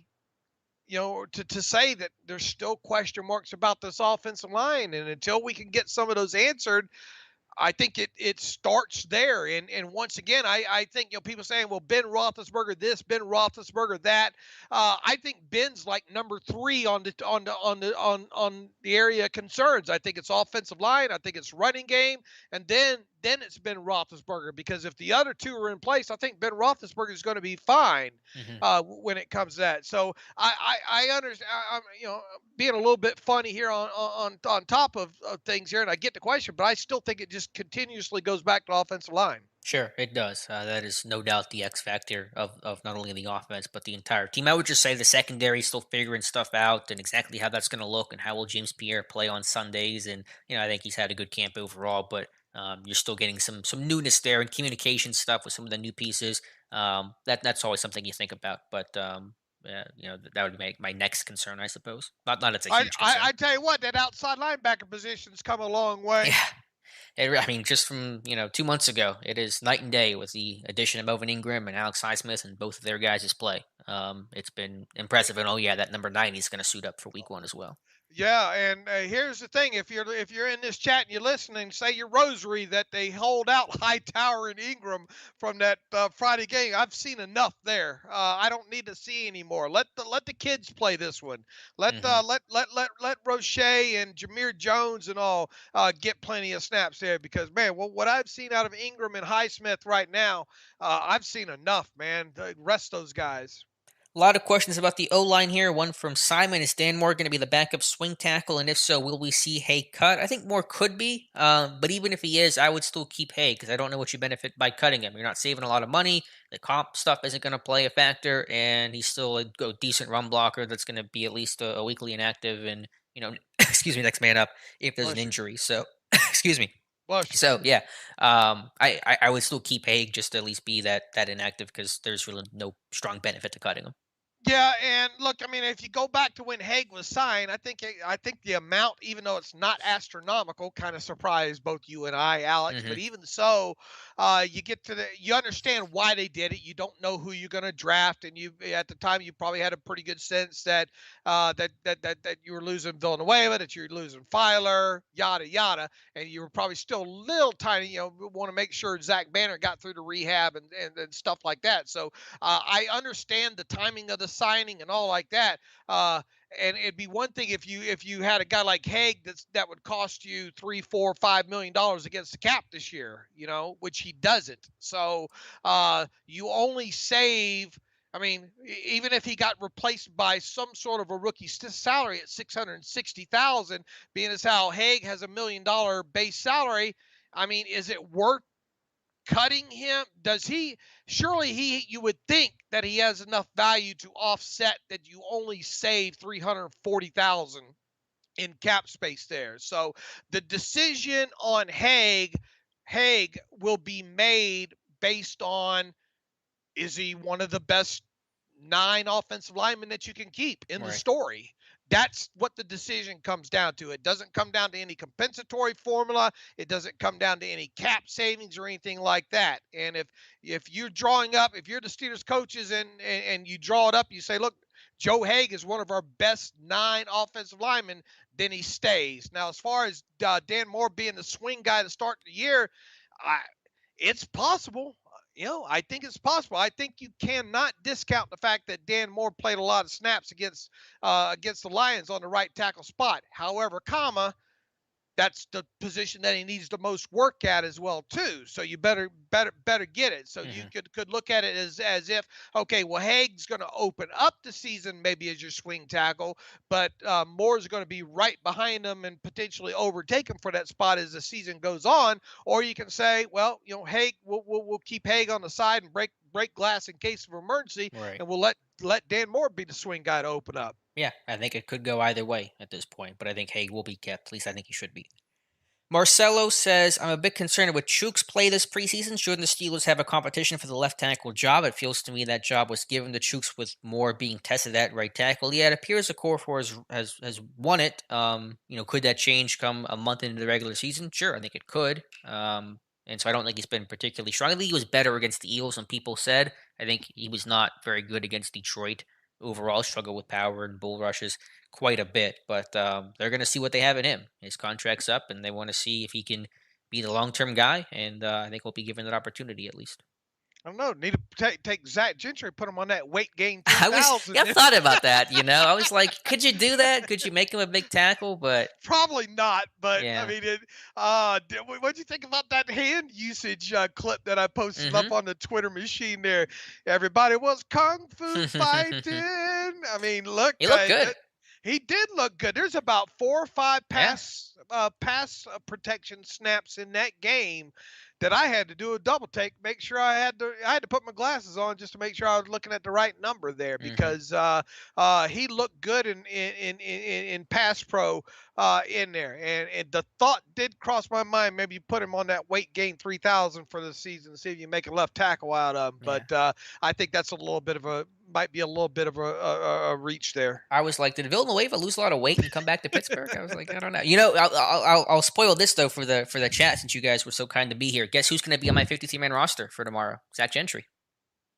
to say that there's still question marks about this offensive line. And until we can get some of those answered, I think it starts there. And once again, I think, people saying, well, Ben Roethlisberger this, Ben Roethlisberger that. I think Ben's like number 3 on the area of concerns. I think it's offensive line, I think it's running game, and then it's Ben Roethlisberger, because if the other 2 are in place, I think Ben Roethlisberger is going to be fine
Hmm.
when it comes to that. So I understand. I'm being a little bit funny here on top of things here, and I get the question, but I still think it just continuously goes back to offensive line.
Sure, it does. That is no doubt the X factor of not only the offense but the entire team. I would just say the secondary is still figuring stuff out and exactly how that's going to look and how will James Pierre play on Sundays. And I think he's had a good camp overall, but you're still getting some newness there and communication stuff with some of the new pieces. That's always something you think about. But yeah, that would be my next concern, I suppose. Not it's a
I,
huge
I
concern.
I tell you what, that outside linebacker position's come a long way.
Yeah. I mean, just from 2 months ago, it is night and day with the addition of Melvin Ingram and Alex Highsmith and both of their guys' play. It's been impressive, and oh yeah, that number 90 is going to suit up for Week 1 as well.
Yeah, and here's the thing: if you're in this chat and you're listening, say your rosary that they hold out Hightower and Ingram from that Friday game. I've seen enough there. I don't need to see anymore. Let the kids play this one. Let
Hmm.
let Roche and Jameer Jones and all get plenty of snaps there, because man, what I've seen out of Ingram and Highsmith right now, I've seen enough, man. Rest those guys.
A lot of questions about the O line here. One from Simon: is Dan Moore going to be the backup swing tackle? And if so, will we see Haeg cut? I think Moore could be, but even if he is, I would still keep Haeg because I don't know what you benefit by cutting him. You're not saving a lot of money. The comp stuff isn't going to play a factor, and he's still a decent run blocker that's going to be at least a weekly inactive and excuse me, next man up if there's an
Bless you.
injury. So excuse me.
Bless you.
So yeah, I would still keep Haig just to at least be that inactive because there's really no strong benefit to cutting him.
Yeah, and look, I mean, if you go back to when Haig was signed, I think the amount, even though it's not astronomical, kind of surprised both you and I, Alex.
Hmm.
But even so, you understand why they did it. You don't know who you're going to draft, and you at the time you probably had a pretty good sense that that you were losing Villanueva, that you're losing Filer, yada yada, and you were probably still a little tiny. Want to make sure Zach Banner got through the rehab and stuff like that. So I understand the timing of the signing and all like that. And it'd be one thing if you had a guy like Haig that would cost you $3, $4, $5 million against the cap this year, which he doesn't. So you only save. I mean, even if he got replaced by some sort of a rookie salary at 660,000, being as how Haig has $1 million base salary, I mean, is it worth cutting him? Does he? Surely you would think that he has enough value to offset that you only save 340,000 in cap space there. So the decision on Haig will be made based on, is he one of the best 9 offensive linemen that you can keep in the
Right.
story? That's what the decision comes down to. It doesn't come down to any compensatory formula. It doesn't come down to any cap savings or anything like that. And if you're drawing up, if you're the Steelers coaches and you draw it up, you say, look, Joe Haeg is one of our best 9 offensive linemen, then he stays. Now, as far as Dan Moore being the swing guy to start the year, I, it's possible. I think it's possible. I think you cannot discount the fact that Dan Moore played a lot of snaps against the Lions on the right tackle spot. However, that's the position that he needs the most work at as well too. So you better get it. So you
Hmm.
could look at it as if, okay, well, Haeg's going to open up the season maybe as your swing tackle, but Moore's going to be right behind him and potentially overtake him for that spot as the season goes on. Or you can say, well, Haeg, we'll keep Haeg on the side and break glass in case of emergency,
Right.
and we'll let Dan Moore be the swing guy to open up.
Yeah, I think it could go either way at this point, but I think Haig will be kept. At least I think he should be. Marcelo says, I'm a bit concerned with Chuks' play this preseason. Shouldn't the Steelers have a competition for the left tackle job? It feels to me that job was given to Chuks with more being tested at right tackle. Yeah, it appears Okorafor has won it. Could that change come a month into the regular season? Sure, I think it could. And so I don't think he's been particularly strong. I think he was better against the Eagles than people said. I think he was not very good against Detroit overall. Struggled with power and bull rushes quite a bit, but they're going to see what they have in him. His contract's up, and they want to see if he can be the long-term guy, and I think he'll be given that opportunity at least.
I don't know. Need to take Zach Gentry, put him on that weight gain
I
3000.
thought about that. I was like, could you do that? Could you make him a big tackle? But
Probably not, but I
yeah,
mean, what'd you think about that hand usage clip that I posted up
mm-hmm.
on the Twitter machine there? Everybody was kung fu fighting. I mean, look,
He looked good.
he did look good. There's about 4 or 5
Yeah.
pass protection snaps in that game that I had to do a double take, make sure I had to put my glasses on just to make sure I was looking at the right number there,
Mm-hmm.
because he looked good in pass pro in there, and the thought did cross my mind, maybe you put him on that weight gain 3000 for the season, see if you make a left tackle out of him.
Yeah.
But I think that's might be a little bit of a reach there.
I was like, did Villanueva lose a lot of weight and come back to Pittsburgh? I was like, I don't know. I'll spoil this though for the chat since you guys were so kind to be here. Guess who's going to be on my 53-man roster for tomorrow? Zach Gentry.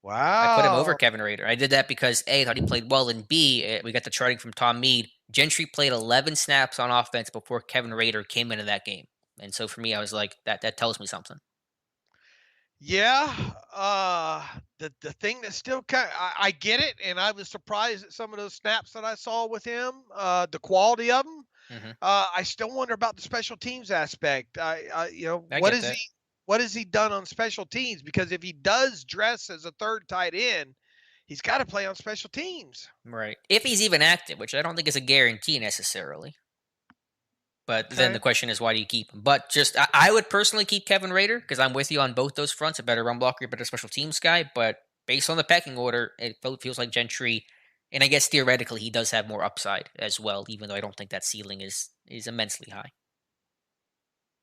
I put him over
Wow.
Kevin Rader. I did that because A, I thought he played well, and B, we got the charting from Tom Mead. Gentry played 11 snaps on offense before Kevin Rader came into that game, and so for me, I was like, that tells me something.
Yeah, the thing that still I get it, and I was surprised at some of those snaps that I saw with him, the quality of them.
Mm-hmm.
I still wonder about the special teams aspect.
I
What
get
is
that.
what has he done on special teams? Because if he does dress as a third tight end, he's got to play on special teams.
Right. If he's even active, which I don't think is a guarantee necessarily. But then
Okay.
the question is, why do you keep him? But I would personally keep Kevin Rader because I'm with you on both those fronts. A better run blocker, a better special teams guy. But based on the pecking order, it feels like Gentry, and I guess theoretically he does have more upside as well, even though I don't think that ceiling is immensely high.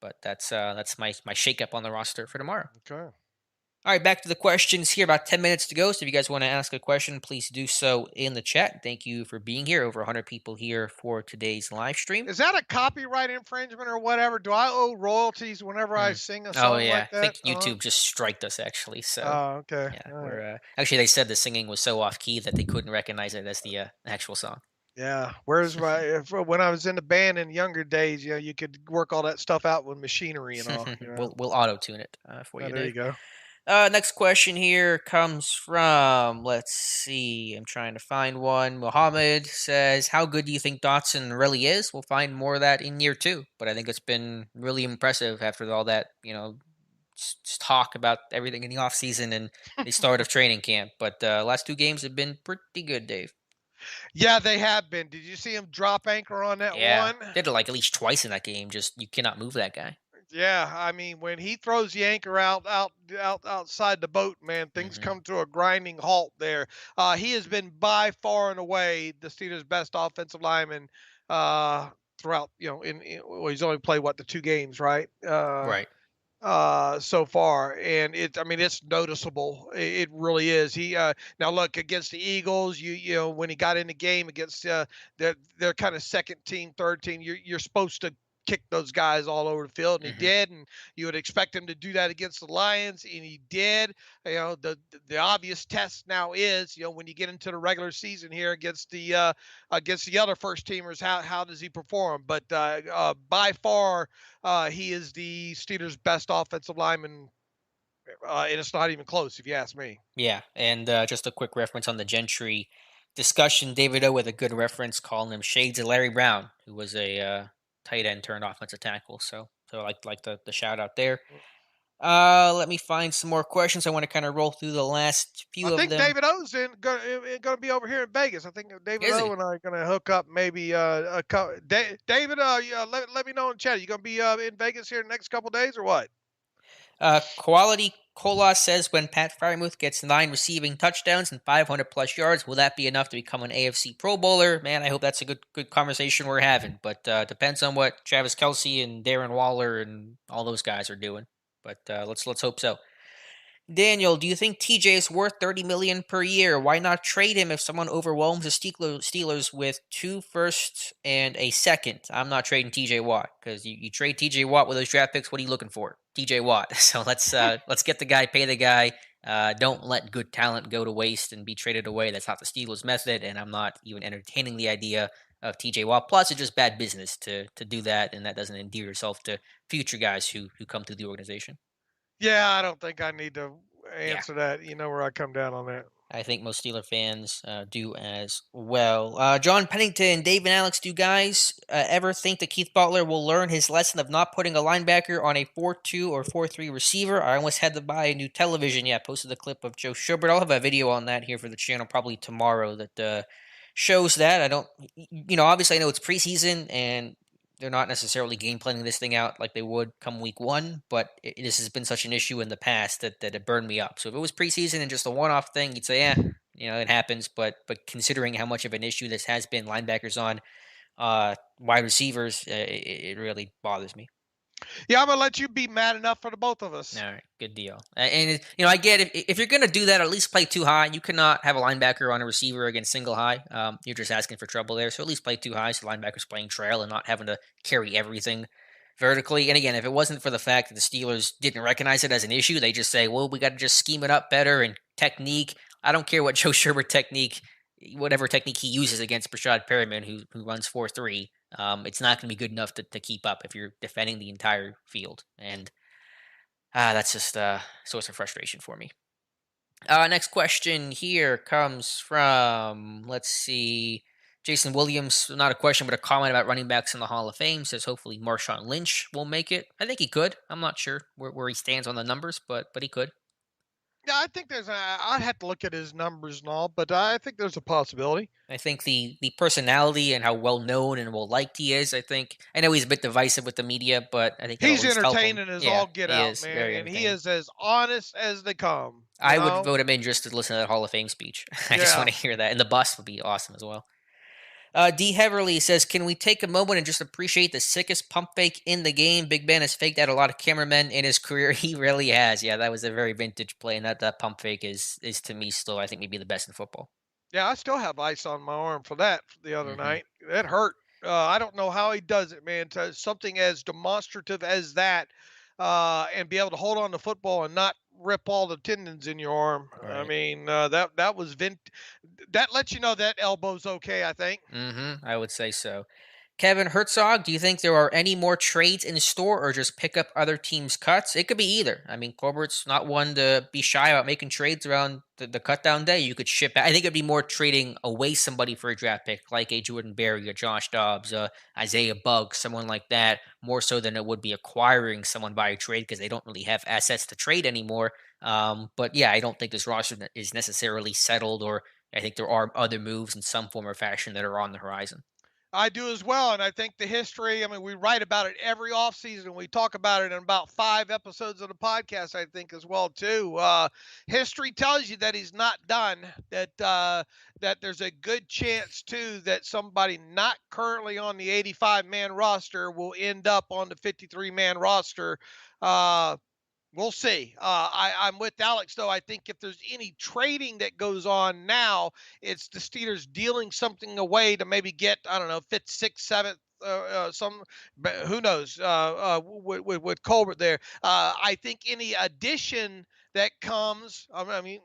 But that's my shakeup on the roster for tomorrow.
Okay.
All right, back to the questions here. About 10 minutes to go. So if you guys want to ask a question, please do so in the chat. Thank you for being here. Over 100 people here for today's live stream.
Is that a copyright infringement or whatever? Do I owe royalties whenever I sing a song like that?
I think YouTube just striked us actually. So
Oh, okay.
yeah,
All right.
we're actually they said the singing was so off key that they couldn't recognize it as the actual song.
Yeah. Where's when I was in the band in younger days, you could work all that stuff out with machinery and all.
We'll auto tune it for
Oh,
you,
there you
Dave.
go.
Next question here comes from, let's see, I'm trying to find one. Mohammed says, how good do you think Dotson really is? We'll find more of that in year 2, but I think it's been really impressive after all that, talk about everything in the offseason and the start of training camp. But last 2 games have been pretty good, Dave.
Yeah, they have been. Did you see him drop anchor on that
Yeah,
one?
did it like at least twice in that game. Just, you cannot move that guy.
Yeah, I mean, when he throws the anchor outside the boat, man, things
Mm-hmm.
come to a grinding halt there. He has been by far and away the Steelers' best offensive lineman throughout. Well, he's only played the 2 games, right?
Right.
So far, and it's noticeable. It really is. He now look against the Eagles. When he got in the game against their kind of second team, third team, you're supposed to kick those guys all over the field, and he
Mm-hmm.
did, and you would expect him to do that against the Lions, and he did. The obvious test now is, when you get into the regular season here against the other first teamers, how does he perform? But by far, he is the Steelers' best offensive lineman, and it's not even close, if you ask me.
Yeah, and just a quick reference on the Gentry discussion. David O with a good reference calling him shades of Larry Brown, who was a tight end turned offensive tackle. So I like the shout out there. Let me find some more questions. I want to kind of roll through the last
I
few of
think
them.
David O's going to be over here in Vegas. I think David
Is
O
he?
and I are going to hook up maybe David, yeah, let me know in chat. You going to be in Vegas here in the next couple of days or what?
Quality Cola says when Pat Freiermuth gets 9 receiving touchdowns and 500 plus yards, will that be enough to become an AFC Pro Bowler? Man, I hope that's a good conversation we're having. But depends on what Travis Kelsey and Darren Waller and all those guys are doing. But let's hope so. Daniel, do you think TJ is worth $30 million per year? Why not trade him if someone overwhelms the Steelers with 2 firsts and a second? I'm not trading TJ Watt because you trade TJ Watt with those draft picks. What are you looking for? TJ Watt. So let's get the guy, pay the guy. Don't let good talent go to waste and be traded away. That's not the Steelers' method, and I'm not even entertaining the idea of TJ Watt. Plus, it's just bad business to do that, and that doesn't endear yourself to future guys who come through the organization.
Yeah, I don't think I need to
Yeah.
answer that. You know where I come down on that.
I think most Steeler fans do as well. John Pennington, Dave, and Alex, do you guys ever think that Keith Butler will learn his lesson of not putting a linebacker on a 4-2 or 4-3 receiver? I almost had to buy a new television. Yeah, I posted the clip of Joe Schubert. I'll have a video on that here for the channel probably tomorrow that shows that. I don't, obviously I know it's preseason and they're not necessarily game planning this thing out like they would come week 1, but this has been such an issue in the past that it burned me up. So if it was preseason and just a one-off thing, you'd say, it happens. But considering how much of an issue this has been, linebackers on wide receivers, it really bothers me.
Yeah, I'm gonna let you be mad enough for the both of us.
All right, good deal. And I get if you're gonna do that, at least play too high. You cannot have a linebacker on a receiver against single high. You're just asking for trouble there. So at least play too high, so linebackers playing trail and not having to carry everything vertically. And again, if it wasn't for the fact that the Steelers didn't recognize it as an issue, they just say, well, we got to just scheme it up better and technique. I don't care what Joe Sherbert technique, whatever technique he uses against Brashad Perriman, who runs 4-3. It's not going to be good enough to keep up if you're defending the entire field. And that's just a source of frustration for me. Next question here comes from, let's see, Jason Williams. Not a question, but a comment about running backs in the Hall of Fame. Says hopefully Marshawn Lynch will make it. I think he could. I'm not sure where he stands on the numbers, but he could.
Yeah, I think I'd have to look at his numbers and all, but I think there's a possibility.
I think the personality and how well known and well liked he is. I know he's a bit divisive with the media, but I think
He's
always help him.
entertaining as
Yeah,
all get
he
out,
is
man,
very
and he
entertaining.
is as honest as they come.
I would vote him in just to listen to that Hall of Fame speech. I just want to hear that, and the bus would be awesome as well. D. Heverly says, can we take a moment and just appreciate the sickest pump fake in the game? Big Ben has faked out a lot of cameramen in his career. He really has. Yeah, that was a very vintage play, and that pump fake is to me still, I think, maybe the best in football.
Yeah, I still have ice on my arm for that the other
Mm-hmm.
night. That hurt. I don't know how he does it, man. To something as demonstrative as that, and be able to hold on to football and not rip all the tendons in your arm.
Right.
I mean, that was that lets you know that elbow's okay, I think.
Mm-hmm. I would say so. Kevin Herzog, do you think there are any more trades in store or just pick up other teams' cuts? It could be either. I mean, Colbert's not one to be shy about making trades around the cut down day. You could ship. I think it'd be more trading away somebody for a draft pick, like a Jordan Berry, a Josh Dobbs, Isaiah Buggs, someone like that, more so than it would be acquiring someone by a trade because they don't really have assets to trade anymore. But yeah, I don't think this roster is necessarily settled, or I think there are other moves in some form or fashion that are on the horizon.
I do as well, and I think the history. I mean, we write about it every offseason. We talk about it in about 5 episodes of the podcast, I think, as well too. History tells you that he's not done. That there's a good chance too that somebody not currently on the 85-man roster will end up on the 53-man roster. We'll see. I'm with Alex, though. I think if there's any trading that goes on now, it's the Steelers dealing something away to maybe get, I don't know, fifth, sixth, seventh, some, but who knows, with Colbert there. I think any addition that comes, I mean,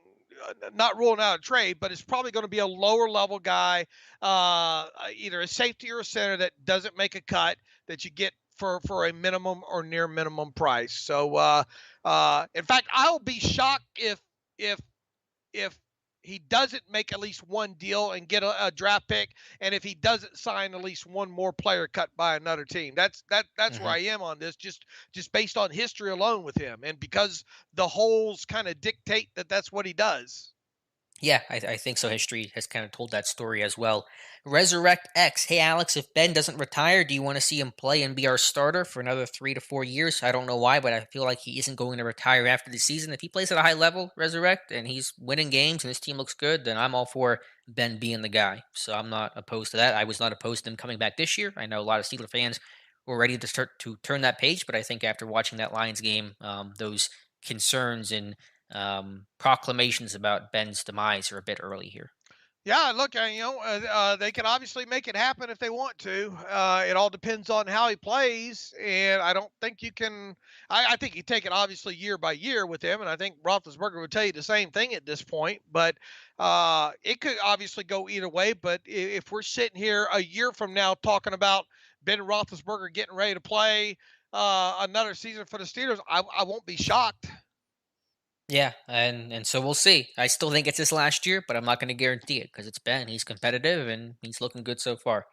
not ruling out a trade, but it's probably going to be a lower level guy, either a safety or a center that doesn't make a cut that you get for a minimum or near minimum price. So, in fact, I'll be shocked if he doesn't make at least one deal and get a draft pick, and if he doesn't sign at least one more player cut by another team. That's where
Mhm.
I am on this, just based on history alone with him, and because the holes kind of dictate that that's what he does.
Yeah, I think so. History has kind of told that story as well. Resurrect X. Hey, Alex, if Ben doesn't retire, do you want to see him play and be our starter for another 3 to 4 years? I don't know why, but I feel like he isn't going to retire after the season. If he plays at a high level, Resurrect, and he's winning games and his team looks good, then I'm all for Ben being the guy. So I'm not opposed to that. I was not opposed to him coming back this year. I know a lot of Steeler fans were ready to start to turn that page, but I think after watching that Lions game, those concerns and proclamations about Ben's demise are a bit early here.
Yeah, look, they can obviously make it happen if they want to. It all depends on how he plays, and I don't think you can. I think you take it obviously year by year with him, and I think Roethlisberger would tell you the same thing at this point. But it could obviously go either way. But if we're sitting here a year from now talking about Ben Roethlisberger getting ready to play another season for the Steelers, I won't be shocked.
Yeah, and so we'll see. I still think it's his last year, but I'm not going to guarantee it because it's Ben. He's competitive and he's looking good so far.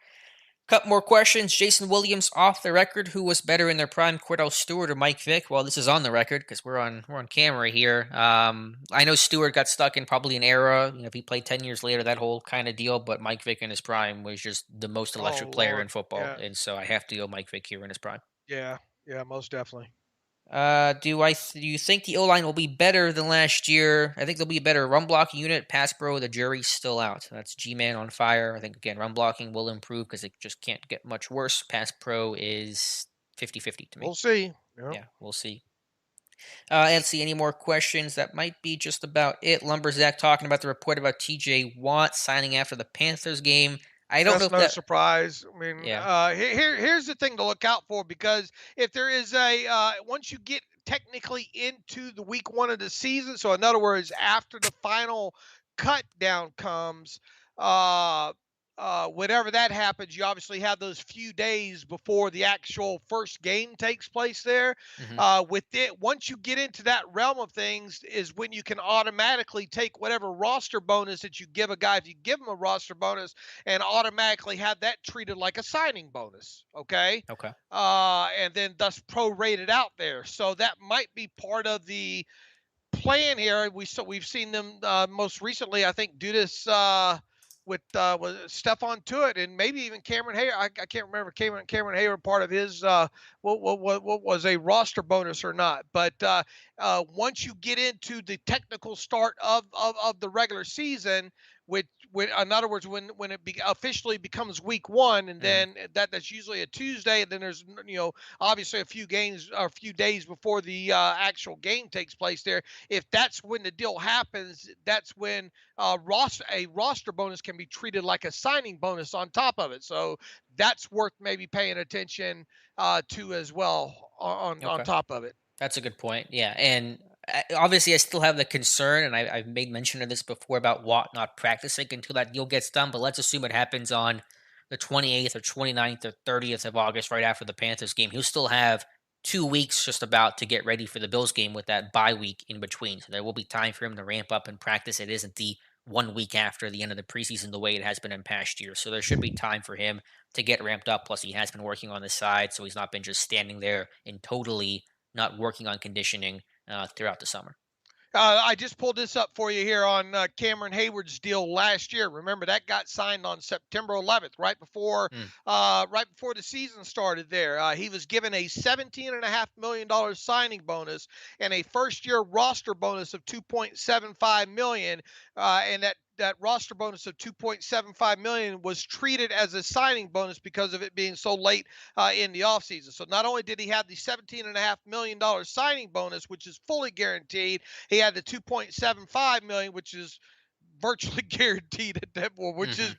Couple more questions. Jason Williams off the record. Who was better in their prime, Cordell Stewart or Mike Vick? Well, this is on the record because we're on camera here. I know Stewart got stuck in probably an era. If he played 10 years later, that whole kind of deal. But Mike Vick in his prime was just the most
Oh
electric player in
Lord,
football,
yeah,
and so I have to go Mike Vick here in his prime.
yeah, yeah, most definitely.
Do you think the O line will be better than last year? I think there'll be a better run blocking unit. Pass pro, the jury's still out. That's G Man on fire. I think again, run blocking will improve because it just can't get much worse. Pass pro is 50-50 to me.
We'll see. Yeah.
Yeah, we'll see. Let's see any more questions. That might be just about it. Lumberzack talking about the report about TJ Watt signing after the Panthers game. I don't know
That's
if
no
that.
surprise. I mean,
Yeah.
here's the thing to look out for, because if there is once you get technically into the week one of the season, so in other words, after the final cut down comes, uh, whenever that happens, you obviously have those few days before the actual first game takes place there.
Hmm.
With it, once you get into that realm of things, is when you can automatically take whatever roster bonus that you give a guy, if you give him a roster bonus, and automatically have that treated like a signing bonus. Okay.
Okay.
And then thus prorated out there. So that might be part of the plan here. We've seen them most recently, I think, do this with Stephon Tuitt and maybe even Cameron Hayward. I can't remember Cameron Hayward part of his what was a roster bonus or not. But once you get into the technical start of the regular season, in other words, when it officially becomes week one, and
Hmm.
then that's usually a Tuesday, and then there's obviously a few games or a few days before the actual game takes place there. If that's when the deal happens, that's when a roster bonus can be treated like a signing bonus on top of it. So that's worth maybe paying attention to as well on
Okay.
top of it.
That's a good point. Yeah, and obviously, I still have the concern, and I've made mention of this before about Watt not practicing until that deal gets done. But let's assume it happens on the 28th or 29th or 30th of August, right after the Panthers game. He'll still have 2 weeks just about to get ready for the Bills game with that bye week in between. So there will be time for him to ramp up and practice. It isn't the 1 week after the end of the preseason the way it has been in past years. So there should be time for him to get ramped up. Plus, he has been working on the side, so he's not been just standing there and totally not working on conditioning throughout the summer.
I just pulled this up for you here on Cameron Hayward's deal last year. Remember that got signed on September 11th,
Mm,
right before the season started. There, he was given a $17.5 million signing bonus and a first-year roster bonus of $2.75 million, and that roster bonus of $2.75 million was treated as a signing bonus because of it being so late in the offseason. So not only did he have the $17.5 million signing bonus, which is fully guaranteed, he had the 2.75 million, which is virtually guaranteed at that point, which
hmm
is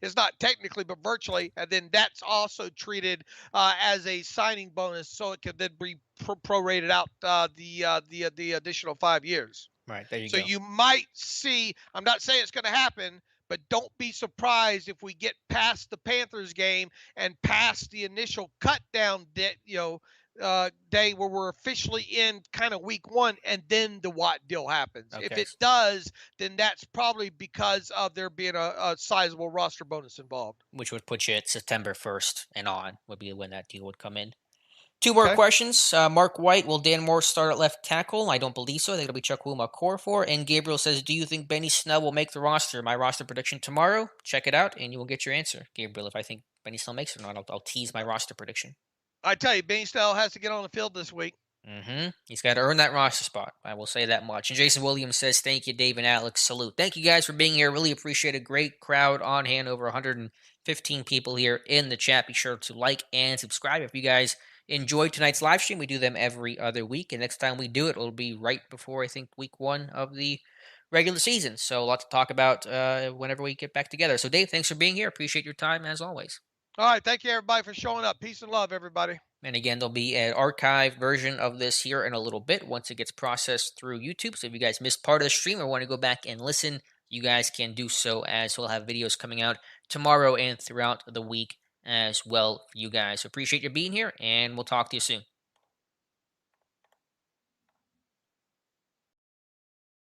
it's not technically, but virtually. And then that's also treated as a signing bonus, so it could then be prorated out the additional 5 years.
Right, there you
So
go.
you might see, I'm not saying it's going to happen, but don't be surprised if we get past the Panthers game and past the initial cut down day where we're officially in kind of week 1, and then the Watt deal happens.
Okay.
If it does, then that's probably because of there being a sizable roster bonus involved.
Which would put you at September 1st and on would be when that deal would come in. Two more
Okay.
questions. Mark White, will Dan Moore start at left tackle? I don't believe so. I think it'll be Chuks Okorafor. And Gabriel says, do you think Benny Snell will make the roster? My roster prediction tomorrow. Check it out, and you will get your answer. Gabriel, if I think Benny Snell makes it or not, I'll tease my roster prediction.
I tell you, Benny Snell has to get on the field this week.
He's got to earn that roster spot. I will say that much. And Jason Williams says, thank you, Dave and Alex. Salute. Thank you guys for being here. Really appreciate a great crowd on hand. Over 115 people here in the chat. Be sure to like and subscribe if you guys enjoyed tonight's live stream. We do them every other week. And next time we do it, it'll be right before, I think, week 1 of the regular season. So a lot to talk about whenever we get back together. So, Dave, thanks for being here. Appreciate your time as always.
All right. Thank you, everybody, for showing up. Peace and love, everybody.
And again, there'll be an archived version of this here in a little bit once it gets processed through YouTube. So if you guys missed part of the stream or want to go back and listen, you guys can do so, as we'll have videos coming out tomorrow and throughout the week as well for you guys. So appreciate you being here, and we'll talk to you soon.